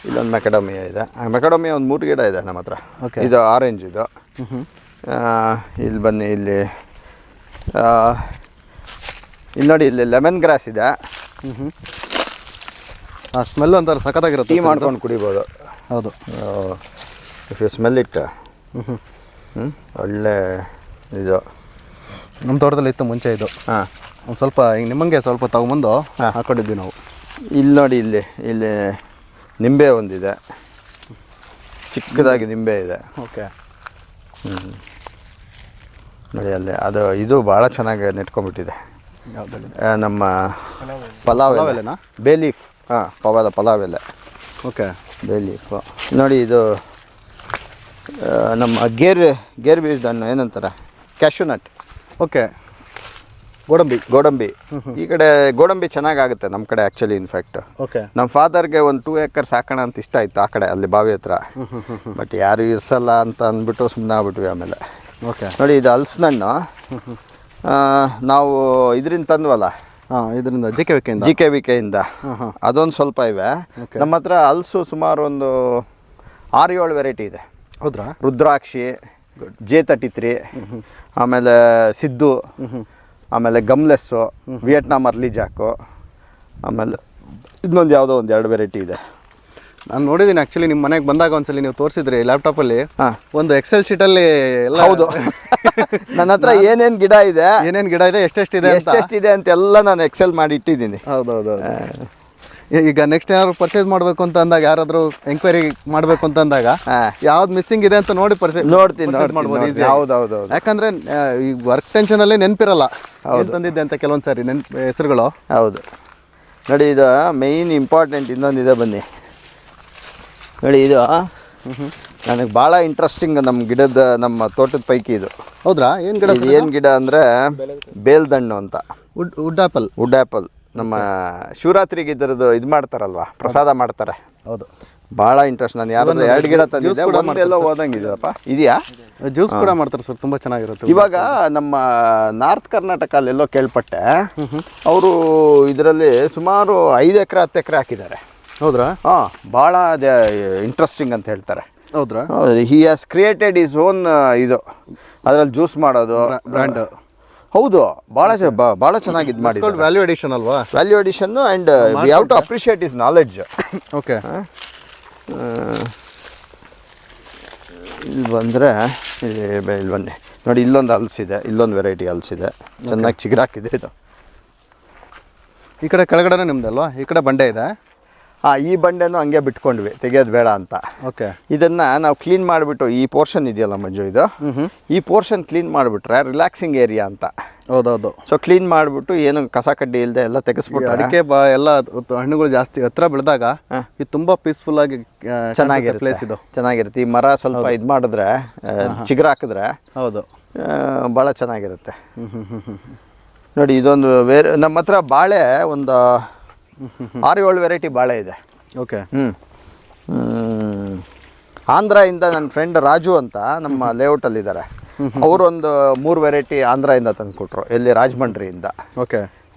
ಇಲ್ಲೊಂದು ಮೆಕಡೋಮಿಯಾ ಇದೆ. ಮೆಕಡೋಮಿಯಾ ಒಂದು 3 ಗಿಡ ಇದೆ ನಮ್ಮ ಹತ್ರ. ಇದು ಆರೆಂಜ್ ಇದು. ಇಲ್ಲಿ ಬನ್ನಿ, ಇಲ್ಲಿ ನೋಡಿ, ಇಲ್ಲಿ ಲೆಮನ್ ಗ್ರಾಸ್ ಇದೆ. ಆ ಸ್ಮೆಲ್ ಒಂಥರ ಸಖತ್ತಾಗಿರುತ್ತೆ. ಟೀ ಮಾಡ್ಕೊಂಡು ಕುಡಿಬೋದು. ಹೌದು, ಇಫ್ ಯು ಸ್ಮೆಲ್ ಇಟ್. ಒಳ್ಳೆ ಇದು ನಮ್ಮ ತೋಟದಲ್ಲಿ ಇತ್ತು ಮುಂಚೆ ಇದು. ಹಾಂ, ಒಂದು ಸ್ವಲ್ಪ ಹಿಂಗೆ ನಿಮ್ಮಂಗೆ ಸ್ವಲ್ಪ ತಗೊಂಬಂದು ಹಾಕೊಂಡಿದ್ವಿ ನಾವು. ಇಲ್ಲಿ ನೋಡಿ, ಇಲ್ಲಿ ನಿಂಬೆ ಒಂದಿದೆ, ಚಿಕ್ಕದಾಗಿ ನಿಂಬೆ ಇದೆ. ಓಕೆ. ನೋಡಿ ಅಲ್ಲಿ ಅದು ಇದು ಭಾಳ ಚೆನ್ನಾಗಿ ನೆಟ್ಕೊಂಡ್ಬಿಟ್ಟಿದೆ. ಯಾವುದಲ್ಲಿ? ನಮ್ಮ ಪಲಾವ್ ಎಲೆನಾ, ಬೇ ಲೀಫ್. ಹಾಂ, ಪಲಾವ್ ಎಲೆ. ಓಕೆ, ಬೇ ಲೀಫು. ನೋಡಿ ಇದು ನಮ್ಮ ಗೇರ್ ಬೀಜದ ಹಣ್ಣು ಏನಂತಾರೆ, ಕ್ಯಾಶ್ಯೂ ನಟ್. ಓಕೆ, ಗೋಡಂಬಿ. ಈ ಕಡೆ ಗೋಡಂಬಿ ಚೆನ್ನಾಗಾಗುತ್ತೆ ನಮ್ಮ ಕಡೆ ಆ್ಯಕ್ಚುಲಿ. ಇನ್ಫ್ಯಾಕ್ಟ್ ಓಕೆ, ನಮ್ಮ ಫಾದರ್ಗೆ ಒಂದು 2 acres ಹಾಕೋಣ ಅಂತ ಇಷ್ಟ ಆಯಿತು ಆ ಕಡೆ, ಅಲ್ಲಿ ಬಾವಿ ಹತ್ರ. ಬಟ್ ಯಾರು ಇರ್ಸಲ್ಲ ಅಂತ ಅಂದ್ಬಿಟ್ಟು ಸುಮ್ಮನೆ ಆಗ್ಬಿಟ್ವಿ ಆಮೇಲೆ. ಓಕೆ. ನೋಡಿ ಇದು ಹಲ್ಸಿನಣ್ಣು. ನಾವು ಇದರಿಂದ ತಂದ್ವಲ್ಲ, ಹಾಂ, ಇದರಿಂದ ಜಿ ಕೆ ವಿ ಕೆಯಿಂದ ಅದೊಂದು ಸ್ವಲ್ಪ ಇವೆ. ನಮ್ಮ ಹತ್ರ ಹಲ್ಸು ಸುಮಾರು ಒಂದು 6-7 ವೆರೈಟಿ ಇದೆ. ಹೌದ್ರಾ? ರುದ್ರಾಕ್ಷಿ, J33, ಆಮೇಲೆ ಸಿದ್ದು, ಆಮೇಲೆ ಗಮ್ಲೆಸ್ಸು, ವಿಯೆಟ್ನಾಮ್ ಅರ್ಲಿ ಜಾಕು, ಆಮೇಲೆ ಇನ್ನೊಂದು ಯಾವುದೋ ಒಂದು 2 ವೆರೈಟಿ ಇದೆ. ನಾನು ನೋಡಿದ್ದೀನಿ ಆ್ಯಕ್ಚುಲಿ, ನಿಮ್ಮ ಮನೆಗೆ ಬಂದಾಗ ಒಂದ್ಸಲಿ ನೀವು ತೋರಿಸಿದ್ರಿ ಲ್ಯಾಪ್ಟಾಪಲ್ಲಿ. ಹಾಂ, ಒಂದು ಎಕ್ಸೆಲ್ ಶೀಟಲ್ಲಿ ಎಲ್ಲ. ಹೌದು, ನನ್ನ ಹತ್ರ ಏನೇನು ಗಿಡ ಇದೆ, ಎಷ್ಟೆಷ್ಟಿದೆ ಅಂತೆಲ್ಲ ನಾನು ಎಕ್ಸೆಲ್ ಮಾಡಿ ಇಟ್ಟಿದ್ದೀನಿ. ಹೌದೌದು. ಈಗ ನೆಕ್ಸ್ಟ್ ಏನಾದ್ರು ಪರ್ಚೇಸ್ ಮಾಡಬೇಕು ಅಂತ ಅಂದಾಗ, ಯಾರಾದರೂ ಎಂಕ್ವೈರಿ ಮಾಡಬೇಕು ಅಂತ ಅಂದಾಗ ಯಾವ್ದು ಮಿಸ್ಸಿಂಗ್ ಇದೆ ಅಂತ ನೋಡಿ ನೋಡ್ತೀನಿ. ಹೌದೌದು. ಯಾಕಂದ್ರೆ ಈ ವರ್ಕ್ ಟೆನ್ಷನಲ್ಲಿ ನೆನಪಿರಲ್ಲ ತಂದಿದ್ದೆ ಅಂತ ಕೆಲವೊಂದು ಸಾರಿ ಹೆಸರುಗಳು. ಹೌದು. ನೋಡಿ ಇದು ಮೇಯ್ನ್ ಇಂಪಾರ್ಟೆಂಟ್ ಇನ್ನೊಂದಿದೆ, ಬನ್ನಿ ನೋಡಿ. ಇದು ನನಗೆ ಭಾಳ ಇಂಟ್ರೆಸ್ಟಿಂಗ್ ನಮ್ಮ ತೋಟದ ಪೈಕಿ ಇದು. ಹೌದ್ರಾ? ಏನು ಗಿಡ? ಏನು ಗಿಡ ಅಂದರೆ ಬೇಲ್ದಣ್ಣು ಅಂತ. Wood apple. ನಮ್ಮ ಶಿವರಾತ್ರಿಗೆ ಇದರದ್ದು ಇದು ಮಾಡ್ತಾರಲ್ವಾ, ಪ್ರಸಾದ ಮಾಡ್ತಾರೆ. ಹೌದು, ಭಾಳ ಇಂಟ್ರೆಸ್ಟ್. ನಾನು ಯಾರಾದ್ರೂ 2 ಗಿಡ ತಂದಿದ್ದೆ, ಒಂದೆಲ್ಲ ಹೋದಂಗಿದೆಯಪ್ಪ. ಇದೆಯಾ? ಜ್ಯೂಸ್ ಕೂಡ ಮಾಡ್ತಾರೆ ಸರ್, ತುಂಬ ಚೆನ್ನಾಗಿರುತ್ತೆ. ಇವಾಗ ನಮ್ಮ ನಾರ್ತ್ ಕರ್ನಾಟಕಲ್ಲೆಲ್ಲೋ ಕೇಳ್ಪಟ್ಟೆ, ಅವರು ಇದರಲ್ಲಿ ಸುಮಾರು 5 ಎಕರೆ 10 ಎಕರೆ ಹಾಕಿದ್ದಾರೆ. ಹೌದ್ರಾ? ಹಾಂ, ಭಾಳ ಇಂಟ್ರೆಸ್ಟಿಂಗ್ ಅಂತ ಹೇಳ್ತಾರೆ. ಹೌದ್ರಾ? He has created is own ಇದು, ಅದರಲ್ಲಿ ಜ್ಯೂಸ್ ಮಾಡೋದು ಬ್ರ್ಯಾಂಡ್. ಹೌದು, ಭಾಳ ಚೆನ್ನಾಗಿ ಇದು ಮಾಡಿದ್ದಾರೆ. ವ್ಯಾಲ್ಯೂ ಅಡಿಷನ್ ಅಲ್ವಾ? Value addition, and we have to appreciate is knowledge. Okay. ಇಲ್ಲಿ ಬಂದರೆ ಇಲ್ಲಿ ಬನ್ನಿ ನೋಡಿ, ಇಲ್ಲೊಂದು ಹಲ್ಸಿದೆ, ಇಲ್ಲೊಂದು ವೆರೈಟಿ ಹಲ್ಸಿದೆ, ಚೆನ್ನಾಗಿ ಚಿಗುರಾಕಿದೆ ಇದು. ಈ ಕಡೆ ಕೆಳಗಡೆ ನಿಮ್ದಲ್ವಾ? ಈ ಕಡೆ ಬಂಡೆ ಇದೆ. ಹಾಂ, ಈ ಬಂಡೆನೂ ಹಂಗೆ ಬಿಟ್ಕೊಂಡ್ವಿ, ತೆಗೆಯೋದು ಬೇಡ ಅಂತ. ಓಕೆ. ಇದನ್ನು ನಾವು ಕ್ಲೀನ್ ಮಾಡಿಬಿಟ್ಟು, ಈ ಪೋರ್ಷನ್ ಇದೆಯಲ್ಲ ಮಂಜು, ಇದು ಈ ಪೋರ್ಷನ್ ಕ್ಲೀನ್ ಮಾಡಿಬಿಟ್ರೆ ರಿಲ್ಯಾಕ್ಸಿಂಗ್ ಏರಿಯಾ ಅಂತ. ಹೌದೌದು. ಸೊ ಕ್ಲೀನ್ ಮಾಡಿಬಿಟ್ಟು ಏನು ಕಸ ಕಡ್ಡಿ ಇಲ್ಲದೆ ಎಲ್ಲ ತೆಗೆಸ್ಬಿಟ್ಟು, ಅಡಿಕೆ ಎಲ್ಲ ಹಣ್ಣುಗಳು ಜಾಸ್ತಿ ಹತ್ರ ಬೆಳೆದಾಗ ಇದು ತುಂಬ ಪೀಸ್ಫುಲ್ ಆಗಿ ಚೆನ್ನಾಗಿರುತ್ತೆ ಪ್ಲೇಸ್ ಇದು. ಚೆನ್ನಾಗಿರುತ್ತೆ. ಈ ಮರ ಸ್ವಲ್ಪ ಇದು ಮಾಡಿದ್ರೆ, ಚಿಗುರು ಹಾಕಿದ್ರೆ, ಹೌದು, ಭಾಳ ಚೆನ್ನಾಗಿರುತ್ತೆ. ನೋಡಿ ಇದೊಂದು ನಮ್ಮ ಹತ್ರ ಬಾಳೆ ಒಂದು 6-7 ವೆರೈಟಿ ಬಾಳೆ ಇದೆ. ಓಕೆ. ಆಂಧ್ರದಿಂದ ನನ್ನ ಫ್ರೆಂಡ್ ರಾಜು ಅಂತ ನಮ್ಮ ಲೇಔಟಲ್ಲಿದ್ದಾರೆ, ಅವರೊಂದು 3 ವೆರೈಟಿ ಆಂಧ್ರದಿಂದ ತಂದು ಕೊಟ್ಟರು, ಎಲ್ಲಿ ರಾಜಮಂಡ್ರಿಯಿಂದ. ಓಕೆ.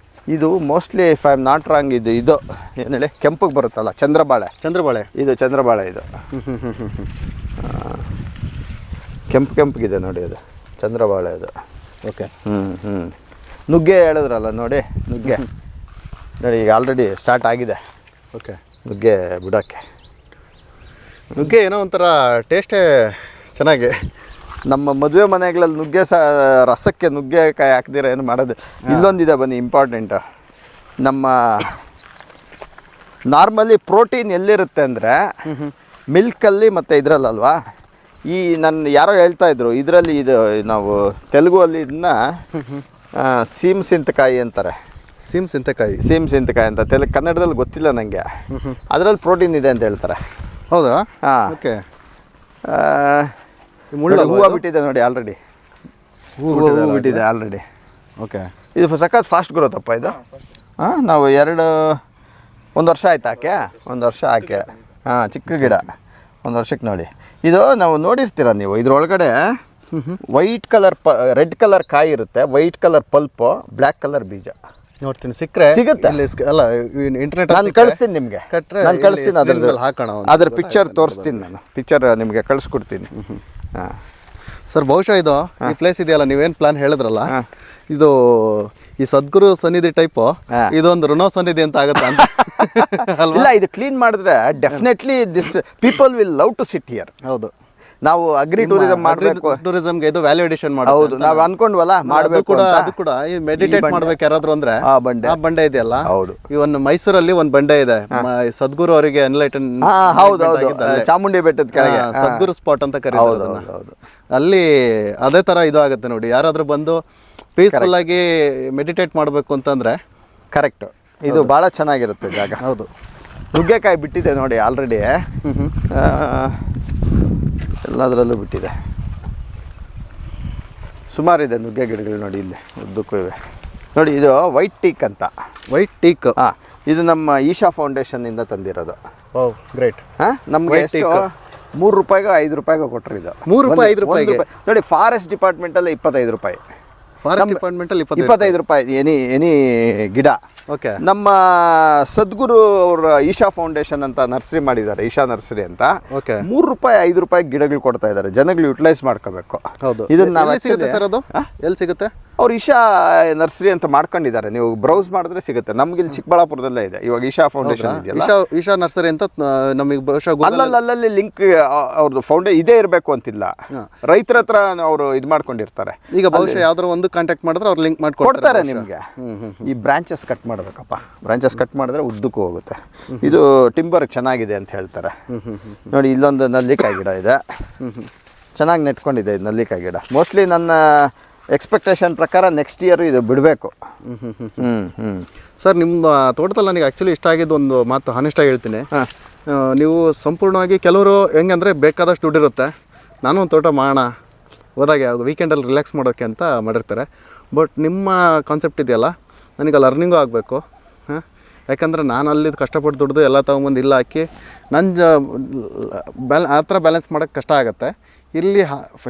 ಇದು mostly if I am not wrong, ಇದು ಏನು ಹೇಳಿ, ಕೆಂಪಿಗೆ ಬರುತ್ತಲ್ಲ, ಚಂದ್ರಬಾಳೆ. ಇದು ಚಂದ್ರಬಾಳೆ. ಇದು ಕೆಂಪಿಗಿದೆ ನೋಡಿ, ಅದು ಚಂದ್ರಬಾಳೆ ಅದು. ಓಕೆ. ನುಗ್ಗೆ ಹೇಳಿದ್ರಲ್ಲ ನೋಡಿ, ನುಗ್ಗೆ ನೋಡಿ ಈಗ ಆಲ್ರೆಡಿ ಸ್ಟಾರ್ಟ್ ಆಗಿದೆ. ಓಕೆ. ನುಗ್ಗೆ ಬಿಡೋಕ್ಕೆ. ನುಗ್ಗೆ ಏನೋ ಒಂಥರ ಟೇಸ್ಟೇ ಚೆನ್ನಾಗಿ. ನಮ್ಮ ಮದುವೆ ಮನೆಗಳಲ್ಲಿ ನುಗ್ಗೆ ರಸಕ್ಕೆ ನುಗ್ಗೆಕಾಯಿ ಹಾಕ್ದಿರ ಏನು ಮಾಡೋದು. ಇಲ್ಲೊಂದಿದೆ ಬನ್ನಿ, ಇಂಪಾರ್ಟೆಂಟ್. ನಮ್ಮ ನಾರ್ಮಲಿ ಪ್ರೋಟೀನ್ ಎಲ್ಲಿರುತ್ತೆ ಅಂದರೆ ಮಿಲ್ಕಲ್ಲಿ ಮತ್ತು ಇದರಲ್ಲಲ್ವಾ. ನನ್ನ ಯಾರೋ ಹೇಳ್ತಾ ಇದ್ರು, ಇದರಲ್ಲಿ ಇದು ನಾವು ತೆಲುಗಲ್ಲಿ ಇದನ್ನ ಸೀಮ್ ಸಿಂತಕಾಯಿ ಅಂತಾರೆ. ಸೀಮ್ ಸಿಂತೆಕಾಯಿ ಅಂತ ಕನ್ನಡದಲ್ಲಿ ಗೊತ್ತಿಲ್ಲ ನನಗೆ. ಅದರಲ್ಲಿ ಪ್ರೋಟೀನ್ ಇದೆ ಅಂತ ಹೇಳ್ತಾರೆ. ಹೌದಾ? ಹಾಂ. ಓಕೆ. ಹೂವು ಬಿಟ್ಟಿದೆ ನೋಡಿ, ಆಲ್ರೆಡಿ ಹೂವು ಬಿಟ್ಟಿದೆ ಆಲ್ರೆಡಿ. ಓಕೆ. ಇದು ಸಖತ್ ಫಾಸ್ಟ್ ಗ್ರೋತಪ್ಪ ಇದು. ಹಾಂ, ನಾವು 1 ವರ್ಷ ಆಯ್ತು ಹಾಕೆ. 1 ವರ್ಷ ಹಾಕೆ. ಹಾಂ, ಚಿಕ್ಕ ಗಿಡ, 1 ವರ್ಷಕ್ಕೆ ನೋಡಿ. ಇದು ನಾವು ನೋಡಿರ್ತೀರ ನೀವು, ಇದ್ರೊಳಗಡೆ ವೈಟ್ ಕಲರ್ ರೆಡ್ ಕಲರ್ ಕಾಯಿ ಇರುತ್ತೆ, white colour pulp, black colour ಬೀಜ. ನೋಡ್ತೀನಿ, ಸಿಕ್ಕರೆ ಸಿಗುತ್ತೆ. ಅಲ್ಲ, ಇಂಟರ್ನೆಟ್ ನಾನು ಕಳಿಸ್ತೀನಿ ನಿಮಗೆ, ನಾನು ಕಳಿಸ್ತೀನಿ. ಅದ್ರ ಪಿಕ್ಚರ್ ತೋರಿಸ್ತೀನಿ, ನಾನು ಪಿಕ್ಚರ್ ನಿಮಗೆ ಕಳಿಸ್ಕೊಡ್ತೀನಿ. ಹಾಂ, ಸರ್ ಬಹುಶಃ ಇದು ಈ ಪ್ಲೇಸ್ ಇದೆಯಲ್ಲ ನೀವೇನು ಪ್ಲಾನ್ ಹೇಳಿದ್ರಲ್ಲ ಇದು ಈ ಸದ್ಗುರು ಸನ್ನಿಧಿ ಟೈಪು ಇದೊಂದು ಋಣ ಸನ್ನಿಧಿ ಅಂತ ಆಗುತ್ತೆ ಅಂತ ಇಲ್ಲ, ಇದು ಕ್ಲೀನ್ ಮಾಡಿದ್ರೆ definitely this people will love to sit here. ಹೌದು, ನಾವು ಅಗ್ರಿ ಟೂರಿಸಮ್ ಮಾಡಬೇಕು, ಟೂರಿಸಮ್ಗೆ ಇದು ವ್ಯಾಲ್ಯೂ ಅಡಿಷನ್ ಮಾಡಿ. ಹೌದು, ನಾವು ಅನ್ಕೊಂಡ್ವಲ್ಲ ಮಾಡಬೇಕು ಕೂಡ. ಅದು ಕೂಡ ಈ ಮೆಡಿಟೇಟ್ ಮಾಡ್ಬೇಕು ಯಾರಾದ್ರೂ ಅಂದ್ರೆ ಆ ಬಂಡೆ ಇದೆಯಲ್ಲ. ಹೌದು, ಈ ಒಂದು ಮೈಸೂರಲ್ಲಿ ಒಂದು ಬಂಡೆ ಇದೆ, ಸದ್ಗುರು ಅವರಿಗೆ ಎನ್ಲೈಟನ್. ಹೌದು ಹೌದು, ಚಾಮುಂಡಿ ಬೆಟ್ಟದ ಕೆಳಗೆ ಸದ್ಗುರು ಸ್ಪಾಟ್ ಅಂತ ಕರೀತಾರೆ. ಅಲ್ಲಿ ಅದೇ ತರ ಇದು ಆಗುತ್ತೆ ನೋಡಿ. ಯಾರಾದ್ರೂ ಬಂದು ಪೀಸ್ಫುಲ್ ಆಗಿ ಮೆಡಿಟೇಟ್ ಮಾಡಬೇಕು ಅಂತಂದ್ರೆ ಕರೆಕ್ಟ್, ಇದು ಬಹಳ ಚೆನ್ನಾಗಿರುತ್ತೆ ಜಾಗ. ಹೌದು, ನುಗ್ಗೆಕಾಯಿ ಬಿಟ್ಟಿದೆ ನೋಡಿ ಆಲ್ರೆಡಿ, ಎಲ್ಲದರಲ್ಲೂ ಬಿಟ್ಟಿದೆ. ಸುಮಾರಿದೆ ನುಗ್ಗೆ ಗಿಡಗಳು ನೋಡಿ, ಇಲ್ಲಿ ಉದ್ದಕ್ಕೂ ಇವೆ ನೋಡಿ. ಇದು ವೈಟ್ ಟೀಕ್ ಅಂತ. ವೈಟ್ ಟೀಕ್, ಇದು ನಮ್ಮ ಈಶಾ ಫೌಂಡೇಶನ್ ಇಂದ ತಂದಿರೋದು. ಓ ಗ್ರೇಟ್. ನಮ್ಗೆ ಎಷ್ಟು ₹3 ₹5 ಕೊಟ್ಟರು. ಇದು ₹3 ₹5 ನೋಡಿ. ಫಾರೆಸ್ಟ್ ಡಿಪಾರ್ಟ್ಮೆಂಟಲ್ಲಿ ₹25. ಫಾರೆಸ್ಟ್ ಡಿಪಾರ್ಟ್ಮೆಂಟ್ ಅಲ್ಲಿ ₹25 ಎನಿ ಗಿಡ. ಓಕೆ. ನಮ್ಮ ಸದ್ಗುರು ಅವ್ರ ಈಶಾ ಫೌಂಡೇಶನ್ ಅಂತ ನರ್ಸರಿ ಮಾಡಿದ್ದಾರೆ, ಈಶಾ ನರ್ಸರಿ ಅಂತ. ಓಕೆ. ₹3 ₹5 ಗಿಡಗಳು ಕೊಡ್ತಾ ಇದ್ದಾರೆ, ಜನಗಳು ಯುಟಿಲೈಸ್ ಮಾಡ್ಕೋಬೇಕು. ಹೌದು, ಇದನ್ನ ನಾವು ಸಿಗುತ್ತೆ ಸರ್. ಅದು ಎಲ್ಲಿ ಸಿಗುತ್ತೆ? ಅವ್ರು ಈಶಾ ನರ್ಸರಿ ಅಂತ ಮಾಡ್ಕೊಂಡಿದ್ದಾರೆ, ನೀವು ಬ್ರೌಸ್ ಮಾಡಿದ್ರೆ ಸಿಗುತ್ತೆ. ನಮ್ಗೆ ಇಲ್ಲಿ ಚಿಕ್ಕಬಳ್ಳಾಪುರದಲ್ಲೇ ಇದೆ ಇವಾಗ ಈಶಾ ಫೌಂಡೇಶನ್ ಇದೆಯಲ್ಲ. ಈಶಾ ನರ್ಸರಿ ಅಂತ ನಮಗೆ ಬಹುಶಃ ಅಲ್ಲಲ್ಲಿ ಲಿಂಕ್ ಅವ್ರದ್ದು ಇದೇ ಇರಬೇಕು ಅಂತಿಲ್ಲ, ರೈತರ ಹತ್ರ ಅವರು ಇದು ಮಾಡ್ಕೊಂಡಿರ್ತಾರೆ. ಈಗ ಬಹುಶಃ ಯಾವ್ದಾರು ಒಂದು ಕಾಂಟ್ಯಾಕ್ಟ್ ಮಾಡಿದ್ರೆ ಅವ್ರು ಲಿಂಕ್ ಮಾಡ್ಕೊಡ್ತಾರೆ ನಿಮಗೆ. ಈ ಬ್ರಾಂಚಸ್ ಕಟ್ ಮಾಡಬೇಕಪ್ಪ, ಬ್ರಾಂಚಸ್ ಕಟ್ ಮಾಡಿದ್ರೆ ಉದ್ದಕ್ಕೂ ಹೋಗುತ್ತೆ. ಇದು ಟಿಂಬರ್ ಚೆನ್ನಾಗಿದೆ ಅಂತ ಹೇಳ್ತಾರೆ ನೋಡಿ. ಇಲ್ಲೊಂದು ನಲ್ಲಿಕಾಯಿ ಗಿಡ ಇದೆ, ಚೆನ್ನಾಗಿ ನೆಟ್ಕೊಂಡಿದೆ ಇದು ನಲ್ಲಿಕಾಯಿ ಗಿಡ. ಮೋಸ್ಟ್ಲಿ ನನ್ನ ಎಕ್ಸ್ಪೆಕ್ಟೇಷನ್ ಪ್ರಕಾರ ನೆಕ್ಸ್ಟ್ ಇಯರ್ ಇದು ಬಿಡಬೇಕು. ಸರ್, ನಿಮ್ಮ ತೋಟದಲ್ಲಿ ನನಗೆ ಆ್ಯಕ್ಚುಲಿ ಇಷ್ಟ ಆಗಿದ್ದು ಒಂದು ಮಾತು ಹಾನೆಸ್ಟಾಗಿ ಹೇಳ್ತೀನಿ. ನೀವು ಸಂಪೂರ್ಣವಾಗಿ ಕೆಲವರು ಹೆಂಗಂದರೆ ಬೇಕಾದಷ್ಟು ದುಡ್ಡಿರುತ್ತೆ, ನಾನು ಒಂದು ತೋಟ ಮಾಡೋಣ ಹೋದಾಗೆ ವೀಕೆಂಡಲ್ಲಿ ರಿಲ್ಯಾಕ್ಸ್ ಮಾಡೋಕ್ಕೆ ಅಂತ ಮಾಡಿರ್ತಾರೆ. ಬಟ್ ನಿಮ್ಮ ಕಾನ್ಸೆಪ್ಟ್ ಇದೆಯಲ್ಲ, ನನಗೆ ಅಲ್ಲಿ ಅರ್ನಿಂಗು ಆಗಬೇಕು. ಯಾಕಂದರೆ ನಾನು ಅಲ್ಲಿ ಕಷ್ಟಪಟ್ಟು ದುಡ್ದು ಎಲ್ಲ ತೊಗೊಂಬಂದು ಇಲ್ಲ ಹಾಕಿ ನನ್ನ ಆ ಥರ ಬ್ಯಾಲೆನ್ಸ್ ಮಾಡೋಕ್ಕೆ ಕಷ್ಟ ಆಗುತ್ತೆ. ಇಲ್ಲಿ